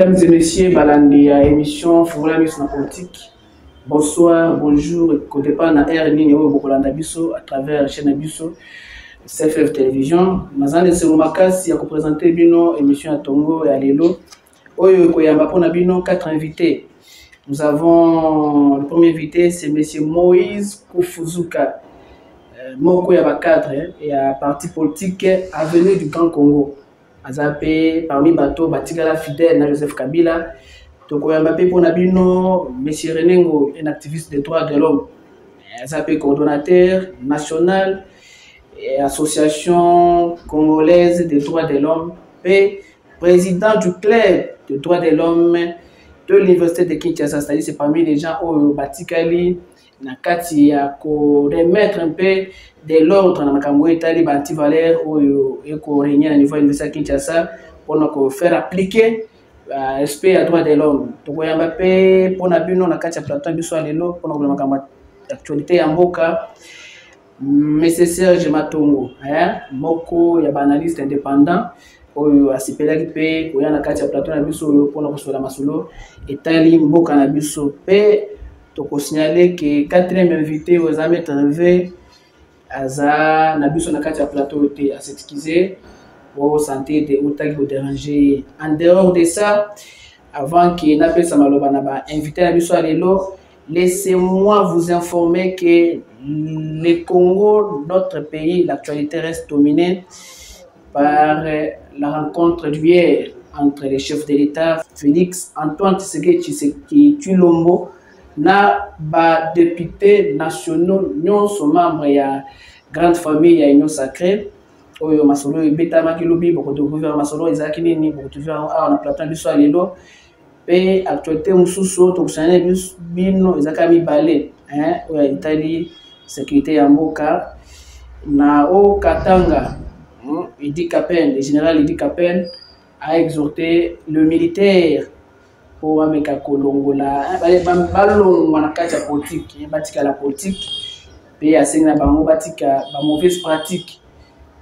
Mesdames et messieurs, balandi à émission Fungula Miss na politique. Bonsoir, bonjour, côté pas na RN au Bokolanda Bisso à travers la chaîne Bisso CFF Télévision. Mazande c'est Makasi à présenter bino émission à Tongo et à Lelo. Oyo koyamba pona bino 4 invités. Nous avons le premier invité, c'est monsieur Moïse Koufuzuka. Moko ya cadre et à parti politique Avenue du Grand Congo. Azapé parmi bateau Batigala fidèle na Joseph Kabila. Tokoyamba pe pona bino monsieur Renengo, un activiste des droits de l'homme. Azapé coordonnateur national et association congolaise des droits de l'homme et président du club des droits de l'homme de l'université de Kinshasa. C'est-à-dire c'est parmi les gens au Batikali na kati ya ko remettre un peu de l'ordre na makambo etali ba anti-valeur oyo eko régner na niveau de l'université Kinshasa pour faire appliquer respect à droit de l'homme. Tokoyamba pe pona bino na kati ya plateau biso lelo pona ko makambo actualité ya mboka. Monsieur Serge Matongo, moko ya analyste indépendant oyo asipelaki pe koya na kati ya plateau na biso oyo pona kosola masolo etali mboka na biso pe toko signaler que quatrième invité aux amis TV aza na biso na kati ya plateau était à s'excuser pour santé de otaki ko déranger. En dehors de ça, avant qu'il n'appelle sa maloba na ba invité na biso lelo, laissez-moi vous informer que le Congo, notre pays, l'actualité reste dominée par la rencontre d'hier entre les chefs de l'État, Félix Antoine Tshisekedi Tshilombo, na ba députés nationaux, nous sommes membres de la grande famille de l'Union sacrée. Oyo masolo beta makilobi beaucoup de gouvernement masolo ezakini ni beaucoup de gouvernement na plateau biso lelo pe actualité mususu to kusane bino ezakami balé oya Italie sécurité ya mboka na o Katanga. Idi Kapen, le général Idi Kapen a exhorté le militaire pour ameka kolongola balongo na kati ya politique batika la politique pe asenga bango batika ba mauvaise pratique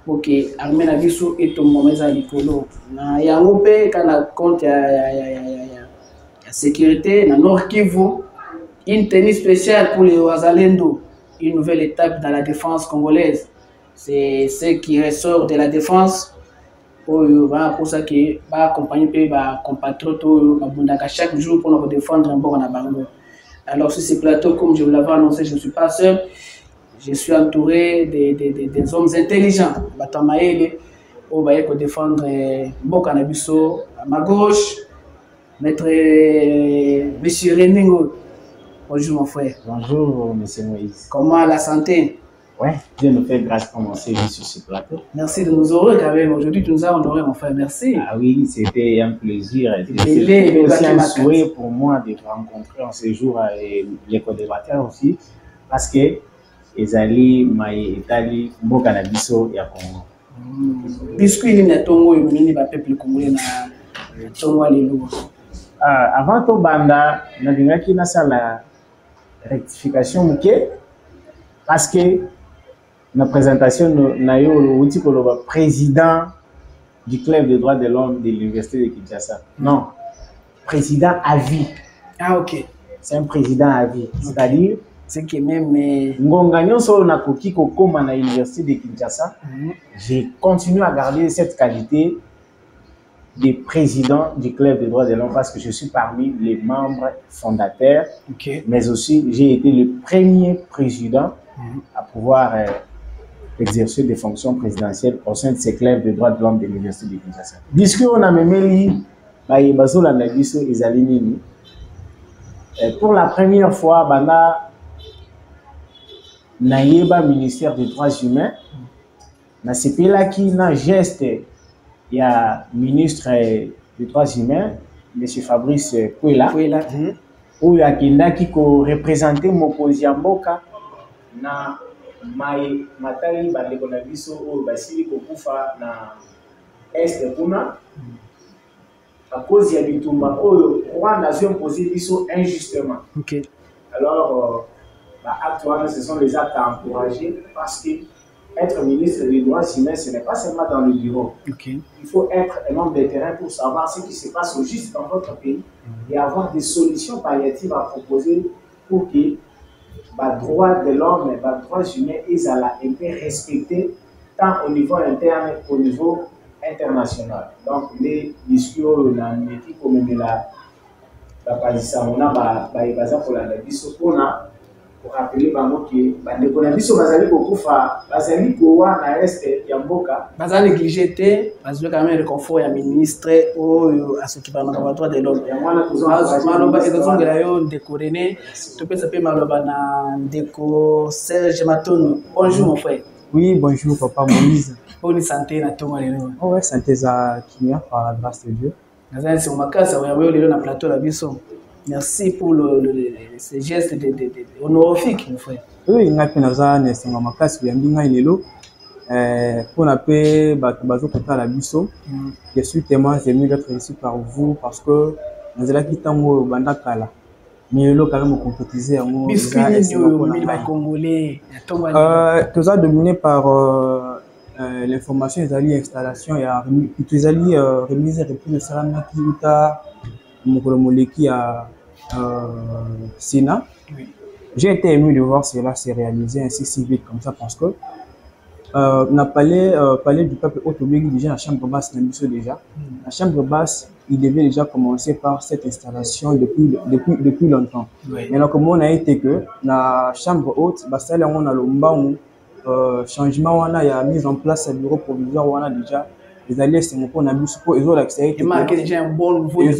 pour que armée na biso etombo meza likolo na yango pe kana compte ya sécurité na Nord Kivu, une tenue spéciale pour les Wazalendo, une nouvelle étape dans la défense congolaise. C'est ce qui ressort de la défense pour ça que va accompagner les compatriotes chaque jour pour nous défendre un bon bango. Alors sur ces plateaux, comme je vous l'avais annoncé, je ne suis pas seul. Je suis entouré des hommes intelligents. Batamaele pour défendre Mboka Nabiso à ma gauche, maître monsieur Renengo. Bonjour mon frère. Bonjour monsieur Moïse. Comment la santé? Ouais, Dieu nous fait grâce pour commencer sur ce plateau. Merci de nous honorer quand même. Aujourd'hui, tu nous as honoré, mon frère. Merci. Ah oui, c'était un plaisir. C'était aussi un souhait pour moi de rencontrer en ce jour les co-débatteurs aussi. Parce que les alliés m'ont Mboka na biso ya Congo. Biscuit ni tongo yomini ba peuple congolais na tongo lelo. Avant to banda na dingaki na sala rectification muke parce que la présentation na yo outi ko le président du club des droits de l'homme de l'université de Kinshasa. Non, président à vie. Ah OK. C'est un président à vie. C'est-à-dire c'est que même ngonganyo so na koki ko koma na l'université de Kinshasa. J'ai continué à garder cette qualité de président du club des droits de l'homme parce que je suis parmi les membres fondateurs. Okay. Mais aussi j'ai été le premier président à pouvoir exercer des fonctions présidentielles au sein de ces clubs de droits de l'homme de l'université de Kinshasa. Puisque on a même pour la première fois, bana naïeba ministère des droits humains, na sepela qui na geste il y a ministre des droits humains, monsieur Fabrice Kwela, où il y a qui représenté Mokozi Mboka na mai matali bandeko na biso oyo basili kokufa na este kuna à cause ya bitumba oyo roi nation posé biso injustement. OK. Alors actes ce sont les actes à encourager parce que être ministre des droits humains, ce n'est pas seulement dans le bureau. Okay. Il faut être un homme de terrain pour savoir ce qui se passe au juste dans votre pays et avoir des solutions palliatives à proposer pour que les droits de l'homme et les droits humains soient un peu respectés tant au niveau interne qu'au niveau international. Donc, les discours dans l'équipe comme de la position, on a pour rappeler que bandeko na biso bazali kokufa bazali kowa na este ya mboka bazali négligé te bazali quand même le confort ya ministre oyo asokipa na droit de l'homme ya mwana maloba ezongela yo ndeko René topesa pe maloba na ndeko Serge Matondo. Bonjour mon frère. Oui, bonjour papa Moïse. Bonne santé na tonga lelo. Oh ouais, santé za kimia par la grâce de Dieu. Nazali sur makasa ya lelo na plateau la biso. Merci pour ce geste honorifique, mon frère. Oui, il y a des gens qui sont en place, il y a des gens pour la paix, je suis témoin d'être ici par vous parce que nous avons quitté le Bandakala. Mais nous avons concrétisé tout ça dominé par l'information, les alliés installation, les alliés remise et reprise de Salamna Kiuta, Mokolomoleki à Sénat. Oui. J'ai été ému de voir cela se réaliser ainsi si vite comme ça parce que on a parlé du peuple automobilisé déjà à la chambre basse déjà. La chambre basse, il devait déjà commencer par cette installation depuis longtemps. Oui. Mais donc, comment on a été que la chambre haute, on a le changement, on a mis en place un bureau provisoire, on a déjà les alliés, c'est mon point de vue, ils ont l'accès. Ils ont marqué déjà un bon nouveau départ.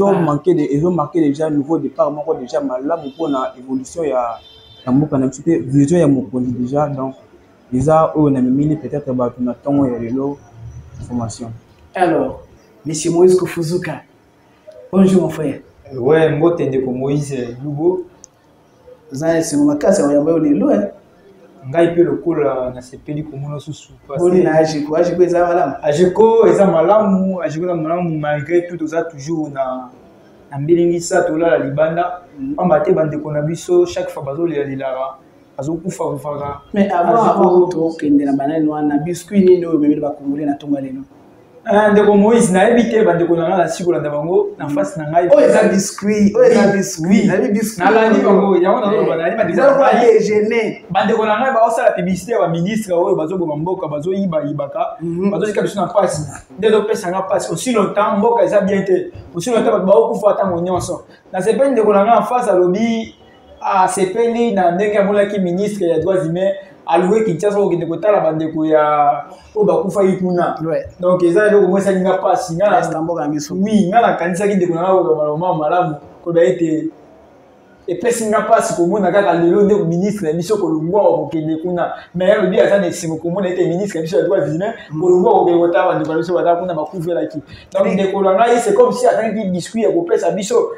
Ils ont marqué déjà un nouveau départ. Moi, déjà, là, mon point d'évolution, il y a un vision, il y a mon point déjà. Donc, ils ont mis peut-être une formation. Alors, monsieur Moïse Kufuzuka, bonjour mon frère. Ouais, moi, t'es de Moïse Lugo. Vous avez c'est mon cas, c'est un peu de l'eau. Ngai pe lokola na sepeli komona susu boni na ajiko eza malamu ajiko eza malamu malgré tout oza toujours na mbilingisa tolala libanda pamba te bandeko na biso chaque fois bazolela bazokufa kufaka. Mais avant tokende na banani wana biscuit nini oyo memeli bakongole na tonga lelo ndeko Moïse nayebi te bandeko na nga na sikolanda bango na face na ngai oyo eza biscuit nayebi biscuit nalandi bango yango nazoloba nayeba gêné bandeko na ngai baosala publicité ya baministre oyo bazoboma mboka bazoyibaka bazozika biso na mpasi nde ezopesa nga mpasi aussi longtemps mboka eza bien te aussi longtemps bato baokufa ntango nyonso nasepeli ndeko na ngai en face alobi asepeli na ndenge amonaki ministre ya droits humains alloué Kinshasa okende kotala bandeko ya oyo bakufa kuna. Donc eza eloko moko esalinga mpasi nga na kanisaki ndeko na nga koyoka malamu koyeba ete epesi nga mpasi komona kaka lelo nde ministre na biso kolongwa kokende kuna mais alobi aza na esengo komona ete ministre na biso ya droits humains kolongwa kokende kotala bandeko na biso baza kuna bakufelaki. Donc ndeko na ngai c'est comme si atangaki biscuit ya kopesa biso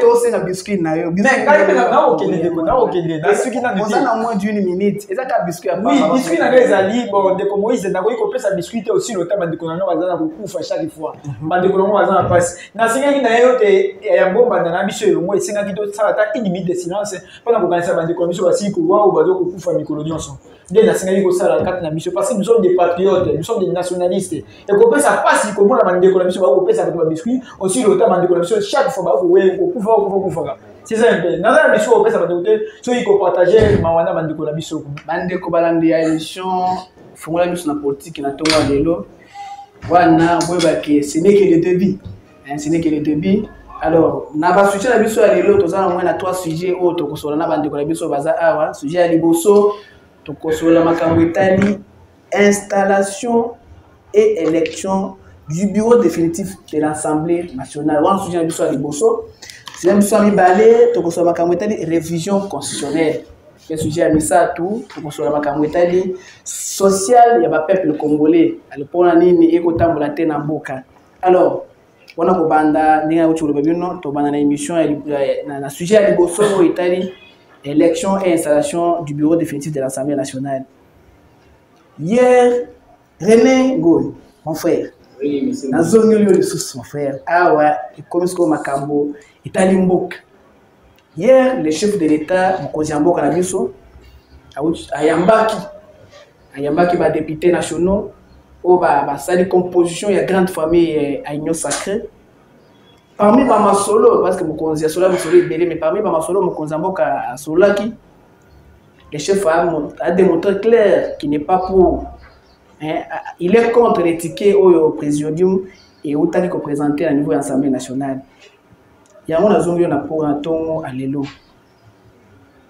tosenga biscuit na yo mais ngai mpe nakokende ndeko nakokende nasuki nanu te na moins d'une minute eza ka biscuit ya oui biscuit na ngai ezali bon ndeko Moïse nakoki kopesa biscuit te aussi longtemps bandeko na ngai baza na kokufa chaque fois bandeko na ngai baza na mpasi nasengaki na ye ote ya bombanda na biso elongo esengaki tosala une limite de silence pendant qu'on commence à bander comme ça aussi pour voir où bazo kufa mikolo nyonso nde nasengaki kosala kati na biso parce que nous sommes des patriotes nous sommes des nationalistes et kopesa pasi komona bandeko na biso bakopesa bato ba biscuit aussi longtemps bandeko na biso chaque fois bakowe kokufa c'est ça un peu nazala biso kopesa bandeko te soki kopartager mawana bandeko na biso bandeko balandi ya émission fongola biso na politique na tonga lelo wana boyebaki ce n'est que le début ce n'est que le début. Alors, na ba sujet na biso ya lelo tozana mwana 3 sujets o tokosola na bandeko na biso baza awa sujet ya liboso tokosola makambo etali installation et élection du bureau définitif de l'Assemblée nationale. Wana sujet na biso ya liboso sujet na biso ya mibale tokosola makambo etali révision constitutionnelle. Le sujet ya misatu tokosola makambo etali social ya ba peuple congolais alipona nini ekotambola te na mboka. Alors on a kobanda ndinga kuchuluba bino to bana na émission na sujet ya liboso o itali élection et installation du bureau définitif de l'Assemblée nationale. Hier René Ngoy mon frère na zone yo le sous mon frère awa ikomisko makambo itali mboka. Hier le chef de l'État mokozi mboka na biso ayambaki ayamba qui va député nationaux ou ça des compositions il y a grande famille à Union Sacrée parmi ma solo parce que mokonzi ya solo solo belé mais parmi ma solo mokonzi mboka solo qui le chef a démontré clair qu'il n'est pas pour hein, il est contre les tickets au présidium et autant qu'il présenté à niveau de l'Assemblée nationale. Il y a un zone pour un ton à l'élo.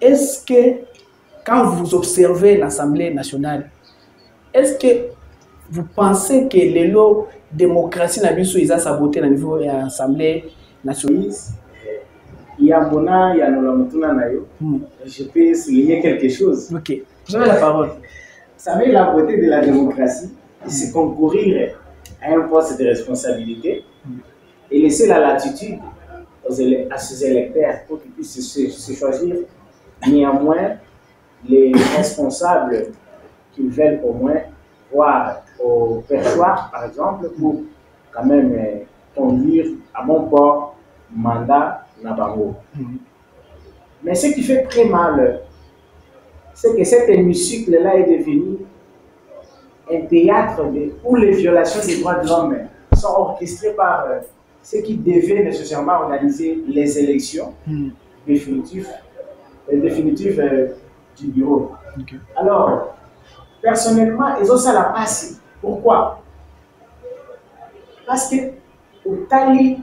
Est-ce que quand vous observez l'Assemblée nationale, est-ce que vous pensez que l'élo démocratie n'a pas été sabotée au niveau de l'Assemblée nationale? Il y a Bona, il y a Nolamutuna Nayo. Je peux souligner quelque chose. Ok, vous avez la parole. Vous savez, la beauté de la démocratie, c'est concourir à un poste de responsabilité et laisser la latitude à ses électeurs pour qu'ils puissent se choisir néanmoins les responsables qu'ils veulent au moins voir au perchoir, par exemple, pour quand même conduire à bon port mandat Nabango. Mais ce qui fait très mal, c'est que cet hémicycle-là est devenu un théâtre où les violations des droits de l'homme sont orchestrées par ceux qui devaient nécessairement organiser les élections définitives du bureau. Okay. Alors, personnellement, ils ont ça la passe. Pourquoi? Parce que au Tali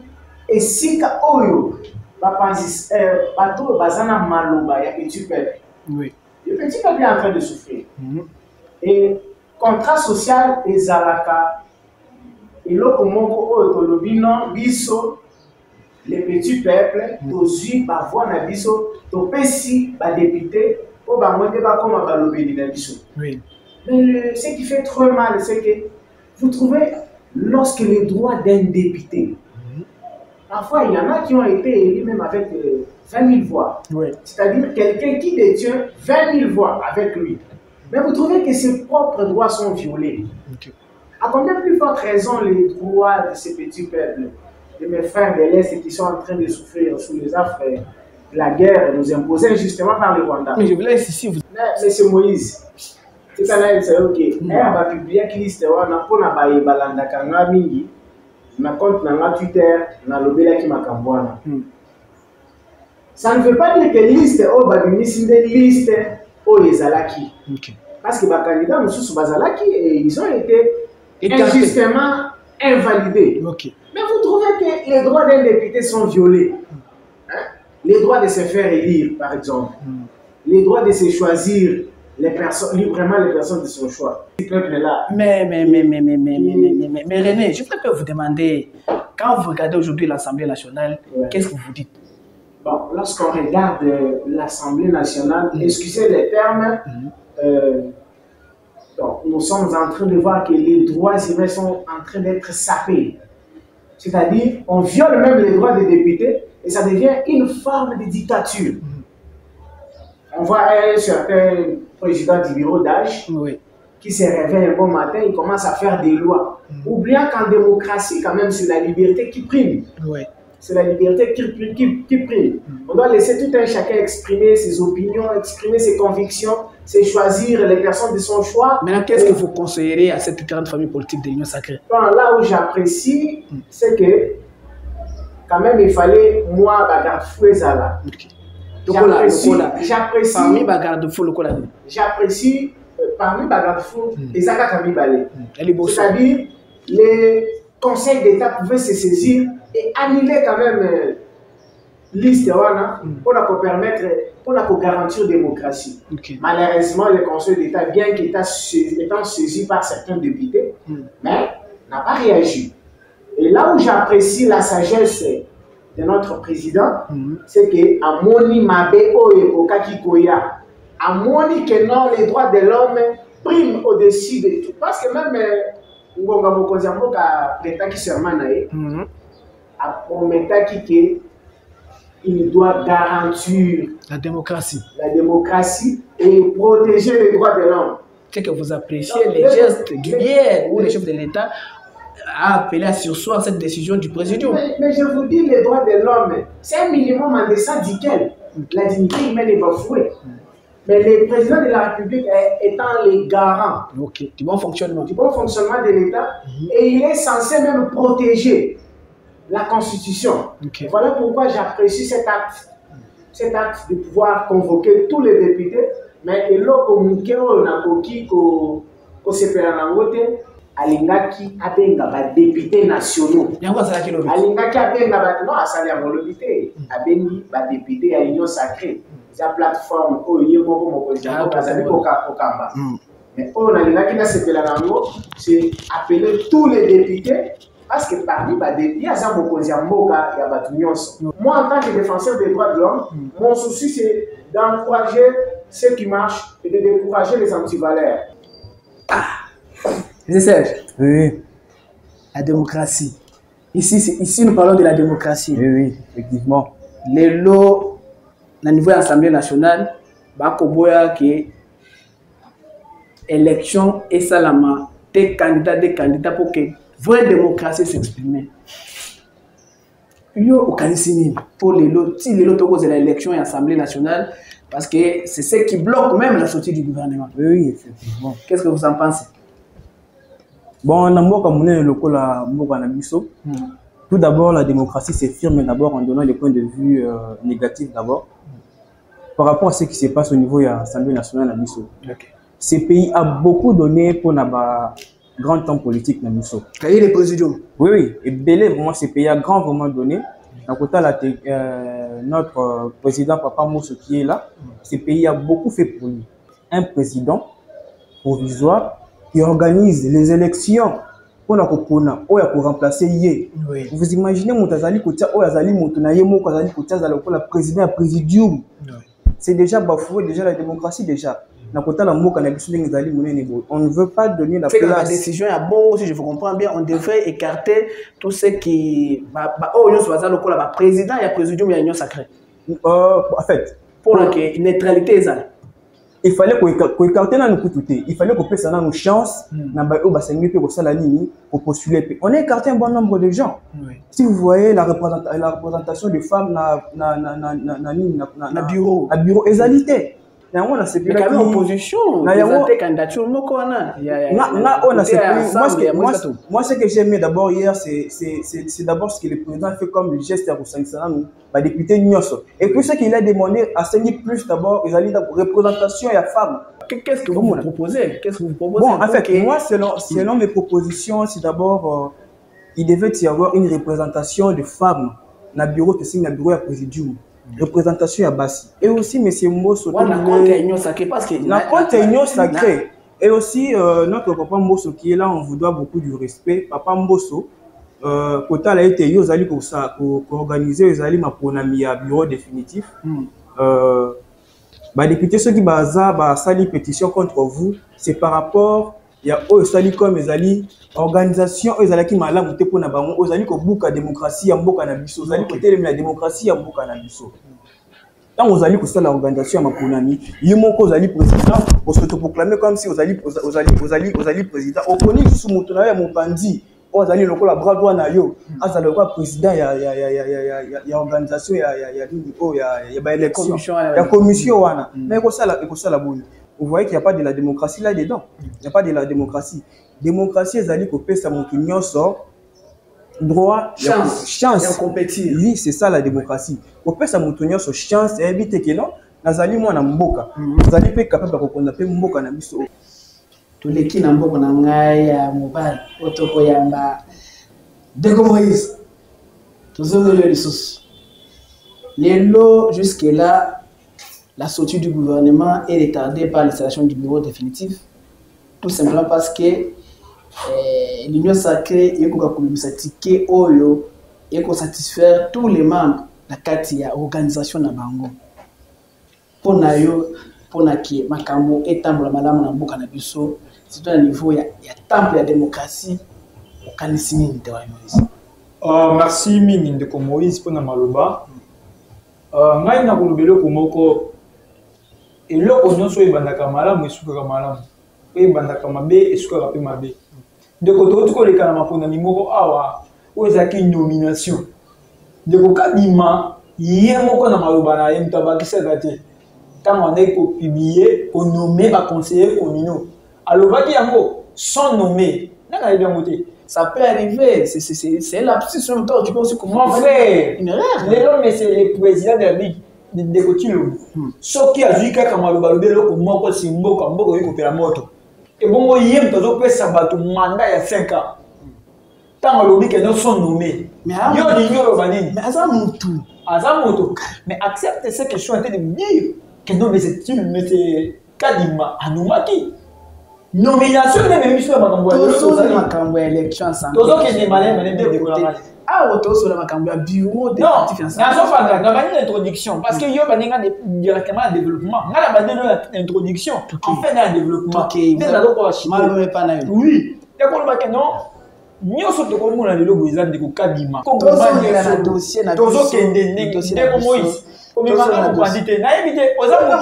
et Sika Oyo, bateau bazana maloba, il y a petit peuple. Oui. Le petit peuple est en train de souffrir. Et contrat social et Zalaka et l'Okomoko Otolobino, Biso, les petits peuples, Tozu, Bavois, Nabiso, Topesi, député, au Bamonde, Bakoma, Balobé, Nabiso. Oui. Mais ce qui fait trop mal, c'est que vous trouvez, lorsque les droits d'un député, parfois il y en a qui ont été élus même avec 20 000 voix. Oui. C'est-à-dire quelqu'un qui détient 20 000 voix avec lui. Mais vous trouvez que ses propres droits sont violés. Okay. À combien plus forte raison les droits de ces petits peuples, de mes frères de l'Est qui sont en train de souffrir sous les affres de la guerre nous imposée injustement par le Rwanda. Mais je voulais ici vous... Monsieur Moïse, c'est un avis, c'est ok. Il va publier qui liste pour na baye balanda kanga mingi na compte na Twitter na lobela ki makambwana. Ça ne veut pas dire que liste au babimisi de liste au ezalaki. Parce que les candidats Moussou Bazalaki, ils ont été injustement invalidés. Okay. Mais vous trouvez que les droits d'un député sont violés. Hein? Les droits de se faire élire, par exemple. Les droits de se choisir librement les personnes de son choix. Mais René, je voudrais vous demander, quand vous regardez aujourd'hui l'Assemblée nationale, qu'est-ce que vous dites? Bon, lorsqu'on regarde l'Assemblée nationale, excusez les termes, donc, nous sommes en train de voir que les droits humains sont en train d'être sapés. C'est-à-dire, on viole même les droits des députés et ça devient une forme de dictature. On voit un certain président du bureau d'âge qui se réveille un bon matin, il commence à faire des lois. Oubliant qu'en démocratie, quand même, c'est la liberté qui prime. C'est la liberté qui prime. On doit laisser tout un chacun exprimer ses opinions, exprimer ses convictions, c'est choisir les personnes de son choix. Maintenant, qu'est-ce que vous conseillerez à cette grande famille politique de l'Union Sacrée? Bon, là où j'apprécie, c'est que quand même il fallait moi bagarre Zala. J'apprécie parmi bagarre Ezaka Kamibale. C'est-à-dire les conseils d'État pouvaient se saisir et annuler quand même liste pour garantir la démocratie. Malheureusement, le Conseil d'État, bien qu'étant saisi par certains députés, mais n'a pas réagi. Et là où j'apprécie la sagesse de notre président, c'est que Amoni Mabe Oye Kakikoya, Amoni que non, les droits de l'homme priment au-dessus de tout. Parce que même Ngonga Mokozambo ka prêta qui sermanae, il doit garantir la démocratie et protéger les droits de l'homme. C'est que vous appréciez les gestes d'hier où le chef de l'État a appelé à surseoir cette décision du président. Mais je vous dis, les droits de l'homme, c'est un minimum en deçà duquel la dignité humaine est bafouée. Mais le président de la République étant les garants du bon fonctionnement de l'État, et il est censé même protéger la Constitution. Voilà pourquoi j'apprécie cet acte de pouvoir convoquer tous les députés, mais il a communiqué qu'on se fait en anglais. Alingaki abenga ba députés nationaux. Alingaki abenga ba non asali ya volonté. Abengi ba députés à l'Union sacrée. C'est la plateforme où il y a beaucoup de présidents au Kamba. Mais on alingaki na sepela nango, c'est appeler tous les députés parce que parmi les députés, il y a ça beaucoup de mboka ya batu nyonso. Moi en tant que défenseur des droits de l'homme, mon souci c'est d'encourager ceux qui marchent et de décourager les antivaleurs. C'est Serge. Oui. La démocratie. Ici, nous parlons de la démocratie. Oui, effectivement. Les lots, au niveau de l'Assemblée nationale, Bakoboya qui élection et salama, des candidats pour que la vraie démocratie s'exprime. Il y a aucun signe pour les lots. Si les lots de l'élection et l'Assemblée nationale, parce que c'est ce qui bloque même la sortie du gouvernement. Oui, effectivement. Qu'est-ce que vous en pensez? Bon, tout d'abord, la démocratie s'affirme d'abord en donnant des points de vue négatifs d'abord par rapport à ce qui se passe au niveau de l'Assemblée nationale à Bissau. Ce pays a beaucoup donné pour la grand temps politique à Bissau. Il y a les présidiums. Oui, et Belé, vraiment, ce pays a grand vraiment donné. Notre président Papa Mousso qui est là, ce pays a beaucoup fait pour lui. Un président provisoire qui organise les élections pour remplacer Yé. Oui. Vous imaginez, président présidium. C'est déjà bafoué, déjà la démocratie déjà. On ne veut pas donner la place. La décision est bon, si je vous comprends bien, on devrait écarter tout ce qui le président et le présidium et l'union sacrée. En fait, pour la neutralité exacte. Il fallait qu'on écarte il fallait qu'on puisse avoir une chance pour postuler. On a écarté un bon nombre de gens. Oui. Si vous voyez la représentation des femmes dans bureau égalité. Mais quand même opposition, moi ce que j'ai aimé d'abord hier, c'est d'abord ce que le président a fait comme geste à les députés Nyoso. Et puis ce qu'il a demandé à saigner plus d'abord, ils allaient dans représentation et la femme. Qu'est-ce que vous proposez? Bon, en fait, moi, selon mes propositions, c'est d'abord, il devait y avoir une représentation de femmes dans le bureau à présidium. Représentation à Bassi. Et aussi, M. Mbosso. La compte est union sacrée parce que. La compte est union sacrée. Et aussi, notre papa Mbosso qui est là, on vous doit beaucoup du respect. Papa Mbosso, quand il a été pour organiser les ma bureau définitif. Député, ceux qui sali pétition contre vous, c'est par rapport. Il y a comme les organisation qui malamu te pona bango ozali ko buka démocratie ya mboka na biso ozali ko telemela démocratie ya mboka na biso tant ozali ko sala organisation ya maponami yimoko ozali président on se proclamer comme si ozali président okoni sous moto na ya mopandi ozali lokola bras droit na yo azali lokola président ya organisation ya ba élection ya commission wana mais ko sala boni. Vous voyez qu'il n'y a pas de la démocratie là-dedans. Il n'y a pas de la démocratie. Démocratie, c'est-à-dire qu'on peut s'amontrer sort droit, chance. Et compétir. Oui, c'est ça la démocratie. On peut s'amontrer sur chance et éviter que non, nazali moi na mboka. Nazali pe capable de reconnaître mboka na biso. Tous les qui na mboka na ngai ya mobile, otoko yamba. Deko Moïse. Tous les ressources. Les lots jusque là. La sortie du gouvernement est retardée par l'installation du bureau définitif, tout simplement parce que l'union sacrée est satisfaire tous les membres de la organisation de Bango. Pour que Makambo et Tambola Madame Namboka Nabiso, c'est un niveau, il y a temple de démocratie au Kanisimi de Moïse. Merci Ming de Moïse pour Namaloba. Ngai na kulubelo kumoko eloko nyonso ebandaka malamu esukaka malamu pe ebandaka mabe esukaka pe mabe ndeko to tukoleka na maponami moko awa oyo ezalaki nomination ndeko kabima ye moko na maloba na ye moto abakisaka te quand on est publié, on nommé par conseiller communaux. Alors, va dire sont nommés. Ça peut arriver, c'est un lapsus en même temps. Tu peux aussi comment. Mon frère, une erreur. Mais c'est le président de la Ligue de Kotilo. Ce qui a dit que comme le comment c'est mot comme beaucoup de la moto. Et bon, il y a un sabat mandat il y a 5 ans. Tant que l'objet que nous sommes nommés. Mais mais accepte ce que je suis en train de me dire. Que non, mais c'est Kadima Anoumaki. Nomination de mes missions à Makambo élection ensemble. Tous ceux qui sont malins, ah, auto sur la Makambo bureau de non, pas une introduction parce que yo baninga directement à développement. On a une introduction. En fait, un développement. Malheureux pas na. Oui. Et qu'on va que non. Nous sommes de comme on a le logo ils ont des Kadima. Comme un dossier na. Tous ceux qui ont dossier comme Moïse. Comme il m'a dit, n'a évité. Aux hommes non,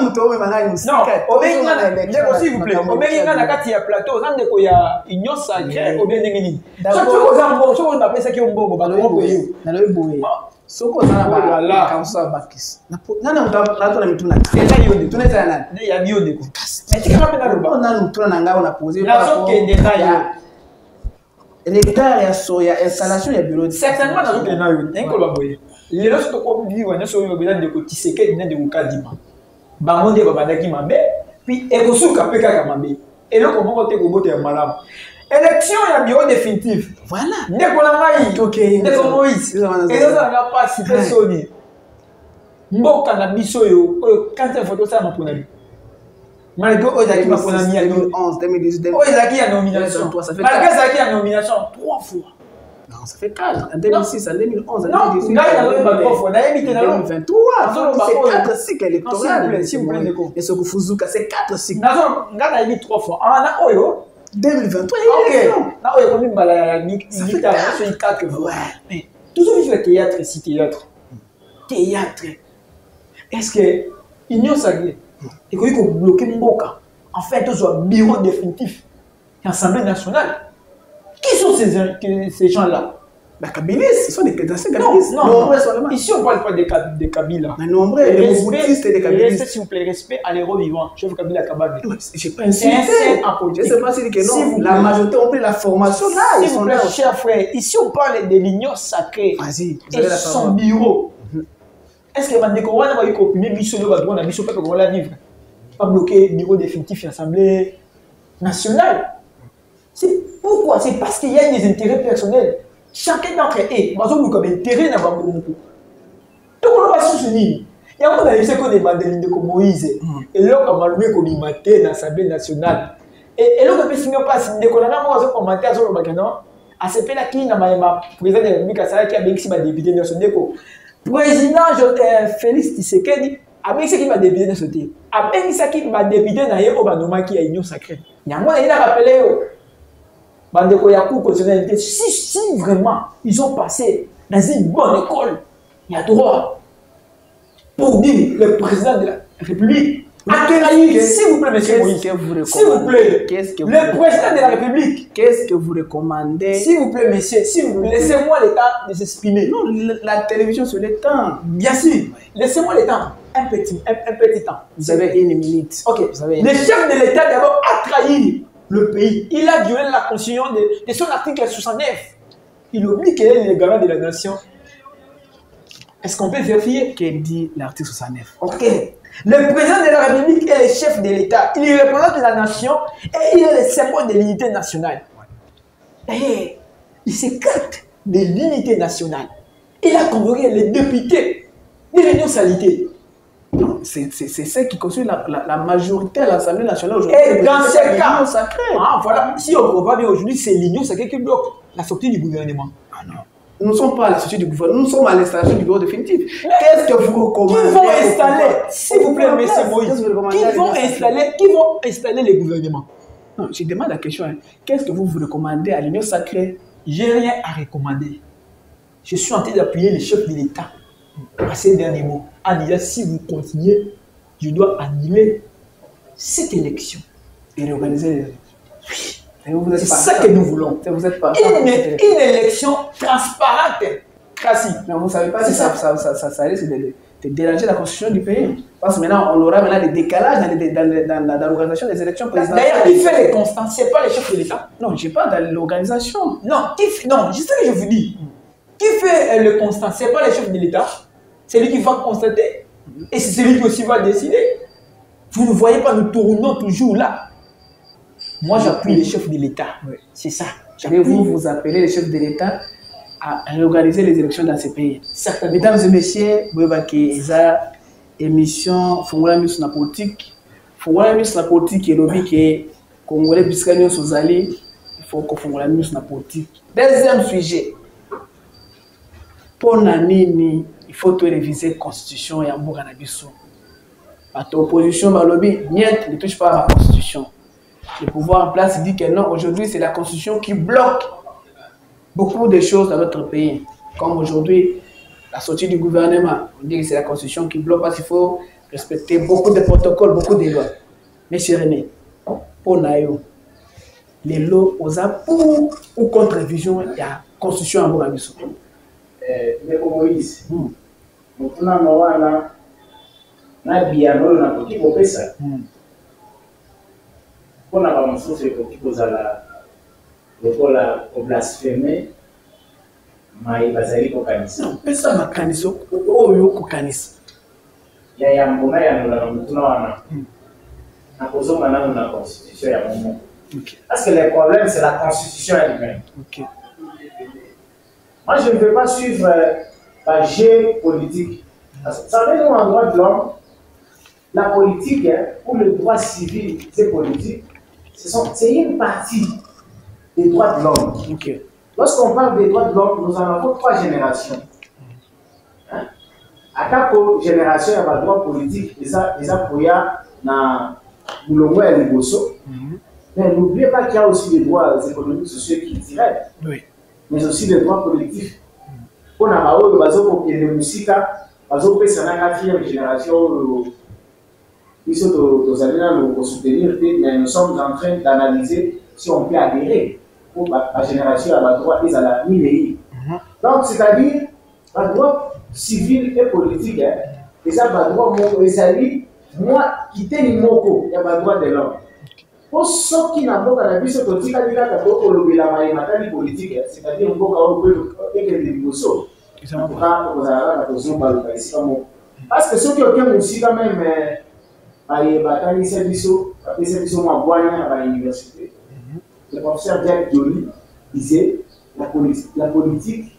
s'il vous plaît. Au bien na kati ya plateau, aux hommes il y a union sacrée au bien ngini. Surtout aux hommes, surtout on appelle ça qui est bongo ba ko yo. Na le boye. Soko sana ba kamsa bakis. Nana mtato na mituna. Eza yo tuneza nani? Ne ya bio de ko. Mais tu quand même na loba. Nana mtuna na ngao na poser la zone qui est derrière. L'état ya soya installation ya bureau. Certainement na zone na yo. Nko ba boye. Les gens qui ont dit que nous avons besoin de Tshisekedi de Kadima. Bangonde babandaki mabe, puis ekosuka peka kamabe. Et là comment on te gobote ya malam. Élection ya bureau définitif. Voilà. Ndeko na ngai. OK. Ndeko Moïse. Et là na pas si personne. Mboka na biso yo, quand il photo ça ma ponami. Malgré Ozaki ma ponami en 2011, 2018. Ozaki a nomination. Malgré Ozaki a nomination 3 fois. Non, ça fait 4. En 2006, en 2011, en 2018. Non, il y a 3 fois. En 2023, c'est 4 cycles électoraux. S'il vous plaît, et ce que Fuzuka, c'est 4 cycles. Non, il y a 3 fois. Ah, on a Oyo. 2023, il y a ça fait 4 fois. Mais toujours il fait théâtre ici, théâtre. Théâtre. Est-ce que l'Union sacrée, il faut bloquer Mboka. En fait, tout soit bureau définitif. L'Assemblée nationale. Qui sont ces gens-là? Les Kabylistes, ce sont des Kabylistes. Non. Ici, on ne parle pas des Kabyles. Mais nombreux, des Mobutistes et des Kabylistes. Respect, s'il vous plaît, respect à l'héros vivant. Chef Kabila Kabane. Je ne sais pas insulté. Je ne sais pas si que non. La majorité ont pris la formation là. S'il vous plaît, chers frères, ici, on parle de l'union sacrée. Vas-y, vous avez la son bureau. Est-ce que Mandeko Wana va y copier Misso le Badouan, Misso Peuple qu'on va vivre? Pas bloquer le bureau définitif de l'Assemblée nationale. C'est pourquoi? C'est parce qu'il y a des intérêts personnels. Chacun d'entre eux, nous comme intérêt dans le monde. Donc on va se soutenir. Il y a un peu de Madeleine de Moïse. Et là, on va le comme dans l'Assemblée nationale. Et là, on peut signer pas si on a un commentaire sur le Bakano. À ce point-là, qui n'a pas président de la République qui a bien qui m'a député dans son déco. Président Félix Tshisekedi a bien qui m'a député dans son déco. A bien qui m'a député dans le Banoma qui a union sacrée. Il y a un moment, il a rappelé. Bandeko Yakou, constitutionnalité, si vraiment ils ont passé dans une bonne école, il y a droit pour dire le président de la République. S'il vous plaît, monsieur Moïse, s'il vous plaît, le président de la République. Qu'est-ce que vous recommandez? S'il vous plaît, monsieur, s'il vous plaît, laissez-moi le temps de s'exprimer. Non, la télévision sur le temps. Bien sûr, laissez-moi le temps. Un petit temps. Vous avez une minute. Ok. Le chef de l'État d'abord a trahi le pays. Il a violé la constitution de son article 69. Il oublie qu'il est le garant de la nation. Est-ce qu'on peut vérifier? Que dit l'article 69? Ok. Le président de la République est le chef de l'État. Il représente la nation et il est le symbole de l'unité nationale. Et il s'écarte de l'unité nationale. Il a convoqué les députés de l'Union salité. C'est ce qui constitue la majorité à l'Assemblée nationale aujourd'hui. Et dans ce cas, voilà, si on ne voit pas bien aujourd'hui, c'est l'Union sacrée qui bloque la sortie du gouvernement. Ah non. Nous ne sommes pas à la sortie du gouvernement, nous sommes à l'installation du bureau définitif. Qu'est-ce que vous recommandez? Qui vont installer, s'il vous plaît, monsieur Moïse, qui vont installer les gouvernements? Non, je demande la question. Qu'est-ce que vous recommandez à l'Union sacrée? J'ai rien à recommander. Je suis en train d'appuyer les chefs de l'État à ces derniers mots. En disant, si vous continuez, je dois annuler cette élection et réorganiser les élections. Oui. C'est ça que nous voulons. Vous êtes pas une élection transparente. Mais vous ne savez pas si ça risque de déranger la constitution du pays. Parce que maintenant, on aura maintenant des décalages dans l'organisation des élections présidentielles. D'ailleurs, qui fait les constants? Ce n'est pas les chefs de l'État. Non, je ne sais pas dans l'organisation. Non, non, je sais que je vous dis. Qui fait le constant? Ce n'est pas les chefs de l'État. C'est lui qui va constater. Et c'est celui qui aussi va décider. Vous ne voyez pas, nous tournons toujours là. Moi, j'appuie les chefs de l'État. Oui. C'est ça. Et vous appelez les chefs de l'État à réorganiser les élections dans ces pays. Certainement. Mesdames et messieurs, vous avez émission Fongola Miss na politique. Fongola Miss na politique et lobby que Congolais biscanio sozali, il faut que Fongola Miss na politique. Deuxième sujet. Pour Nanini, il faut tout réviser la constitution et en Bouranabiso. Votre opposition, ma lobby, niet ne touche pas à la constitution. Le pouvoir en place dit que non, aujourd'hui c'est la constitution qui bloque beaucoup de choses dans notre pays. Comme aujourd'hui, la sortie du gouvernement, on dit que c'est la constitution qui bloque parce qu'il faut respecter beaucoup de protocoles, beaucoup de lois. Mais chez René, pour Nayo, les lois aux pour ou contre révision de la constitution en Bouranabiso. Mais Moïse, mutuna mawana na biano na kuti kopesa. Pona ba mosusu ekoki kozala lokola blasphème mai bazali kokanisa. Pesa makaniso oyo kokanisa. Ya mbona ya na mutuna wana. Na kozoma na la constitution ya momo. Okay. Parce que le problème c'est la constitution elle-même. Okay. Moi, je ne veux pas suivre la géopolitique. Vous savez, nous, en droit de l'homme, la politique, ou le droit civil, c'est politique, c'est une partie des droits de l'homme. Okay. Lorsqu'on parle des droits de l'homme, nous en avons 3 générations. À chaque génération, il y a un droit politique, et ça, pour y a dans Boulongo et Liboso. Mais n'oubliez pas qu'il y a aussi des droits économiques, sociaux qui directs. Oui. Mais aussi des droits collectifs. Pour la Mao, les musiques, c'est la 4e génération, ils sont soutenir, mais nous sommes en train d'analyser si on peut adhérer pour la génération à la droit et à la mine. Donc, c'est-à-dire, la droit civil et politique, et ça, la droit, moi, quitter les mots, il y a le droit de l'homme. Pour ceux qui n'ont pas la vie, c'est que si on a la politique, c'est-à-dire qu'on peut faire des négociations. Parce que ceux qui ont aussi quand même à l'université, le professeur Jacques Joly disait la politique,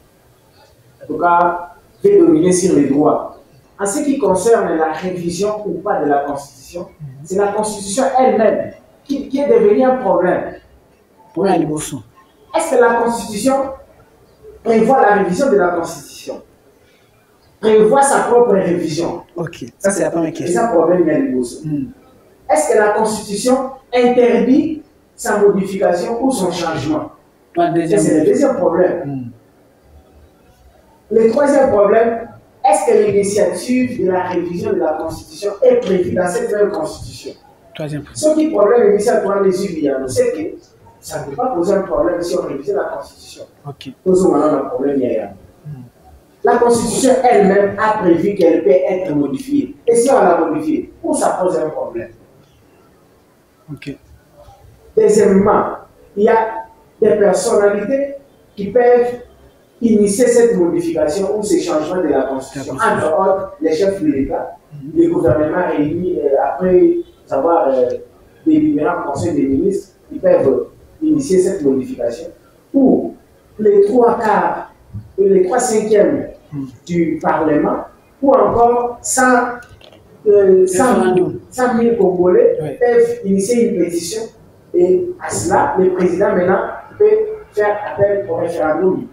en tout cas, fait dominer sur les droits. En ce qui concerne la révision ou pas de la Constitution, c'est la Constitution elle-même qui est devenue un problème. Est-ce que la Constitution prévoit la révision de la Constitution? Prévoit sa propre révision? Ok, ça c'est la première question. C'est un problème, Est-ce que la Constitution interdit sa modification ou son changement? C'est le deuxième problème. Le troisième problème, est-ce que l'initiative de la révision de la Constitution est prévue dans cette même Constitution? Ce qui problème initialement les Ubiens, on sait que ça ne peut pas poser un problème si on révise la Constitution. Posons maintenant un problème hier. La Constitution elle-même a prévu qu'elle peut être modifiée. Et si on la modifie, où ça pose un problème? Deuxièmement, il y a des personnalités qui peuvent initier cette modification ou ces changements de la Constitution. Entre autres, les chefs de l'État, les gouvernements réunis après avoir délibéré en Conseil des ministres, ils peuvent initier cette modification. Ou les 3/4 et les 3/5 du Parlement, ou encore 100 000 Congolais peuvent initier une pétition. Et à cela, le président maintenant peut faire appel au référendum.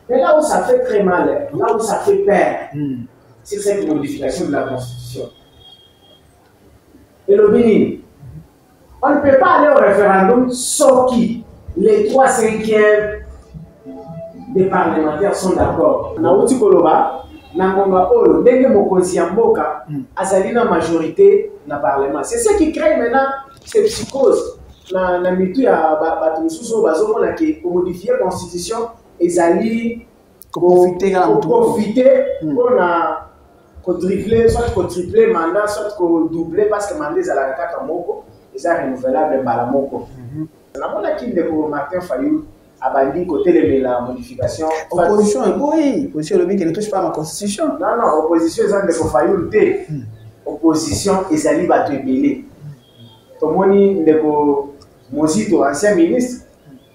Mais là où ça fait très mal, là où ça fait peur, c'est cette modification de la Constitution. Et le Bénin, on ne peut pas aller au référendum sauf qui les 3/5 des parlementaires sont d'accord. Naouti Koloba, Nangonga Olo, Denge Mokosi Mboka, azali na majorité na parlement. C'est ce qui crée maintenant cette psychose. Na mitu ya batu mususu bazomona ke modifier la constitution ezali profiter pour tripler, soit tripler mandat, soit doubler parce que mandat est à la carte moko, ils sont renouvelables par la moko. La monarchie de Martin Fayou a dit côté de la modification. Opposition, oui, opposition le qui ne touche pas à ma constitution. Non, non, opposition ils ont de Fayou té. Opposition ils allaient battre belé. Tomoni de Mosito, ancien ministre,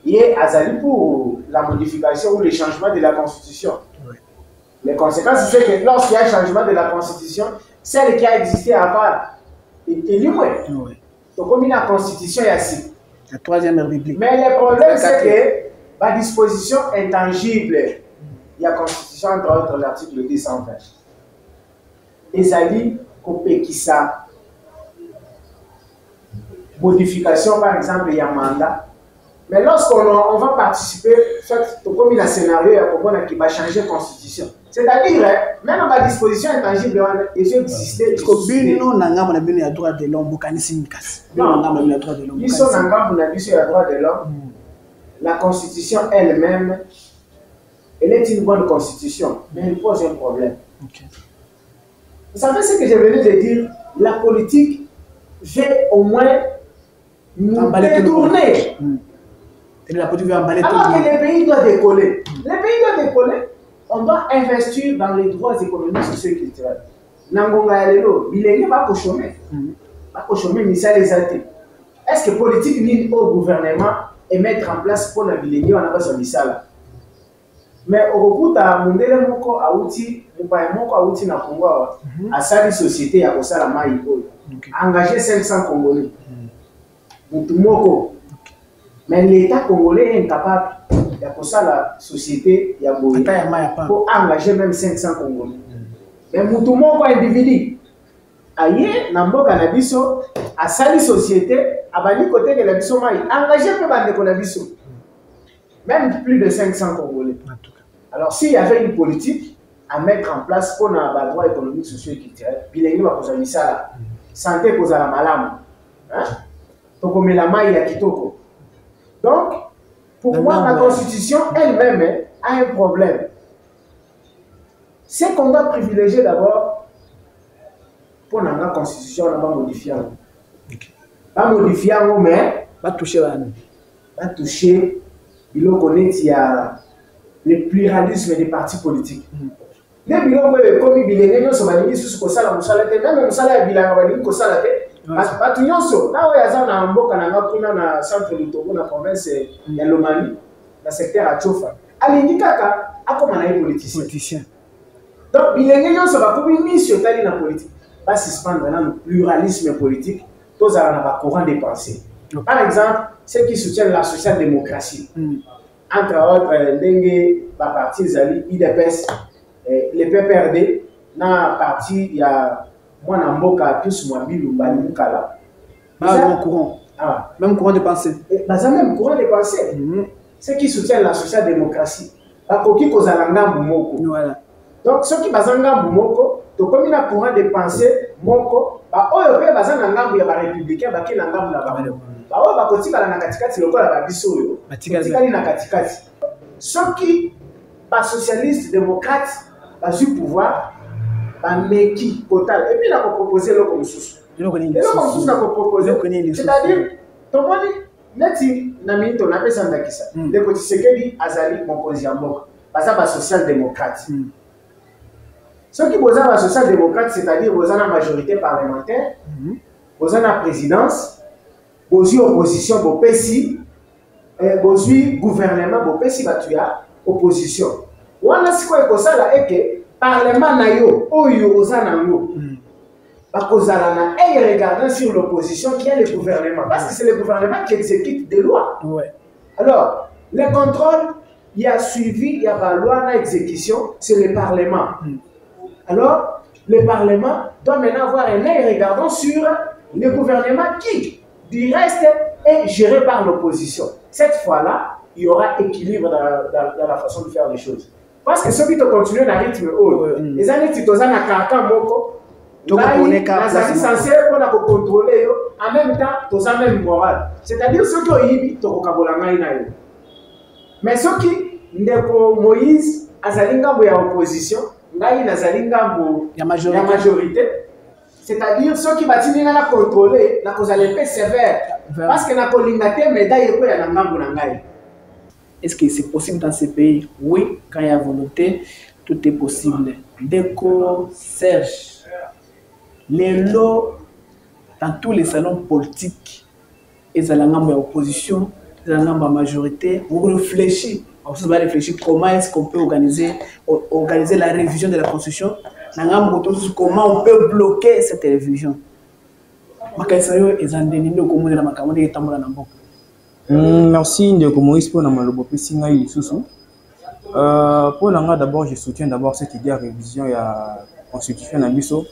il est azali pour la modification ou le changement de la constitution. Les conséquences, c'est que lorsqu'il y a un changement de la Constitution, celle qui a existé avant est libre. Donc, comme il y a la Constitution, il y a six. La troisième République. Mais le problème, c'est que la disposition intangible, il y a la Constitution, entre autres, l'article 220. Et ça dit qu'on peut qui ça. Modification, par exemple, il y a un mandat. Mais lorsqu'on va participer, comme il y a un scénario, il va changer la Constitution. C'est-à-dire, même dans la disposition intangible, il existe. Parce que nous, on a droit de l'homme, nous avons le droit de l'homme. Ils sont dans le droit de l'homme. La Constitution elle-même, elle est une bonne Constitution, mais elle pose un problème. Vous savez ce que je venais de dire? La politique veut au moins nous détourner. La politique veut emballer tout. Alors que les pays doivent décoller. Les pays doivent décoller. On doit investir dans les droits économiques, sociaux et culturels. Nangonga Yalelo, il va chômer. Va chômer, mais ça les a été. Est-ce que politique ni au gouvernement et mettre en place pour la ville, on a pas son misala. Mais au bout à Mundele Moko a outil, Moupaï Moko a outil na Congo, à sa société à Osala Maïko, engager 500 Congolais. Moutoumoko. Mais l'État congolais est incapable de la société pour engager même 500 Congolais. Mais Moutoumoko individu, aïe, Nambo Canabiso, à sa société, à Bani côté de la Bisso Maï, engagé peu de Canabiso. Même plus de 500 Congolais. Alors, s'il y avait une politique à mettre en place pour les droits économiques, sociaux et culturels, il va poser ça. Santé pour la malame. Toko Melama il y a Kitoko. Donc, pour moi, la Constitution elle-même a un problème. C'est qu'on doit privilégier d'abord pour la Constitution, on va modifier. Pas modifier, mais pas toucher. Pas toucher. Il y a le pluralisme des partis politiques. Les bilans comme il y a des gens qui sont même salaire bilan ko salate batu nyonso na oya za na mboka na ngakuna na centre Lutongo na province ya Lomami na secteur à Chofa alingi kaka akoma na politicien. Donc bilenge nyonso ba komi mission tali na politique ba suspendre na pluralisme politique tous à na courant de pensée. Par exemple, ceux qui soutiennent la social-démocratie entre autres ndenge ba parti zali IDPS les PPRD, dans la partie, il y a moi, Namboka, tous moi, Bilou, Balimukala. Même courant. Même courant de pensée. Même courant de pensée. Ceux qui soutiennent la social-démocratie. Voilà. Donc, ceux qui bazanga Boumoko, donc comme il y a courant de pensée, Moko, il y a des républicains, qui sont ceux qui sont socialistes, démocrates, du pouvoir, mais qui total. Et puis, il a proposé le comme sous. C'est-à-dire, ton moni, neti nami ton appelle ça ndakisa. Le petit sekedi azali mon konziambo. Parce que social-démocrate. Ceux qui posent la social-démocrate, c'est-à-dire vous avez la majorité parlementaire, vous avez la présidence, vous avez opposition, vous avez le gouvernement, vous avez opposition. On a ce qu'on a que parlement nayo oyo ozanango bakozalana et regardant sur l'opposition qui est le gouvernement parce que c'est le gouvernement qui exécute des lois. Alors le contrôle il y a suivi il y a la loi na exécution c'est le parlement. Alors le parlement doit maintenant avoir un œil regardant sur le gouvernement qui du reste est géré par l'opposition. Cette fois-là il y aura équilibre dans la façon de faire les choses. Parce que ceux qui continuent dans le rythme haut, les années qui sont dans carcan moko, ils sont censés contrôler en même temps, ils ont même morale. C'est-à-dire ceux qui ont eu mais ceux qui, Moïse, Azalinga ou opposition, ngai nazali ngambo ya majorité. Majorité. C'est-à-dire ceux qui battent na contrôler na kozala peu sévère parce que na kolinga te médaille ko ya ngambo na ngai. Est-ce que c'est possible dans ces pays? Oui, quand il y a volonté, tout est possible. Déco, Serge, les lots dans tous les salons politiques, ils ont l'opposition, ils ont la majorité, vous réfléchissez. On va réfléchir comment est-ce qu'on peut organiser la révision de la Constitution, comment on peut bloquer cette révision. Merci Ndeko Moïse pour Namalobo Pessinga Lisusu. Pour Nanga, d'abord, je soutiens d'abord cette idée de révision de la Constitution Nabiso.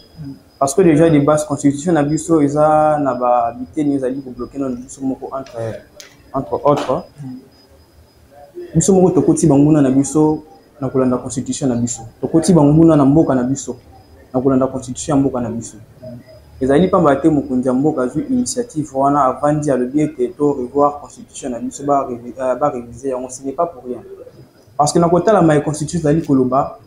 Parce que déjà, les bases Constitution Nabiso, ils ont habité, nous allons bloquer entre autres. Nous sommes Tokoti Banguna Nabiso, na kolanda Constitution Nabiso. Tokoti Banguna na mboka Nabiso, na kolanda Constitution mboka Nabiso. Les alliés pas battre mon Kundiambo a vu initiative wana avant dire le bien que revoir Constitution Nabiso ba réviser, ce n'est pas pour rien. Parce que dans côté la Constitution d'Ali Koloba,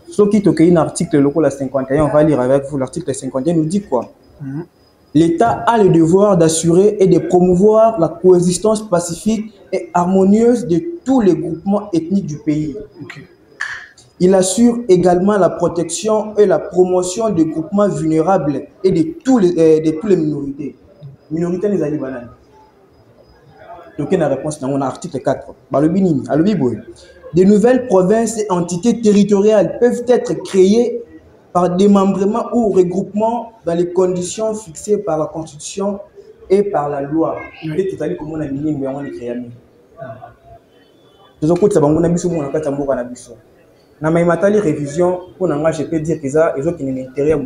ce qui toque un article local 51, on va lire avec vous l'article 51 nous dit quoi? L'État a le devoir d'assurer et de promouvoir la coexistence pacifique et harmonieuse de tous les groupements ethniques du pays. Il assure également la protection et la promotion des groupements vulnérables et de toutes les minorités. Minorités les alliés bananes. Donc la réponse dans l'article 4. De nouvelles provinces et entités territoriales peuvent être créées par démembrement ou regroupement dans les conditions fixées par la Constitution et par la loi. Révision pour je peux dire qu'ils ont intérêt à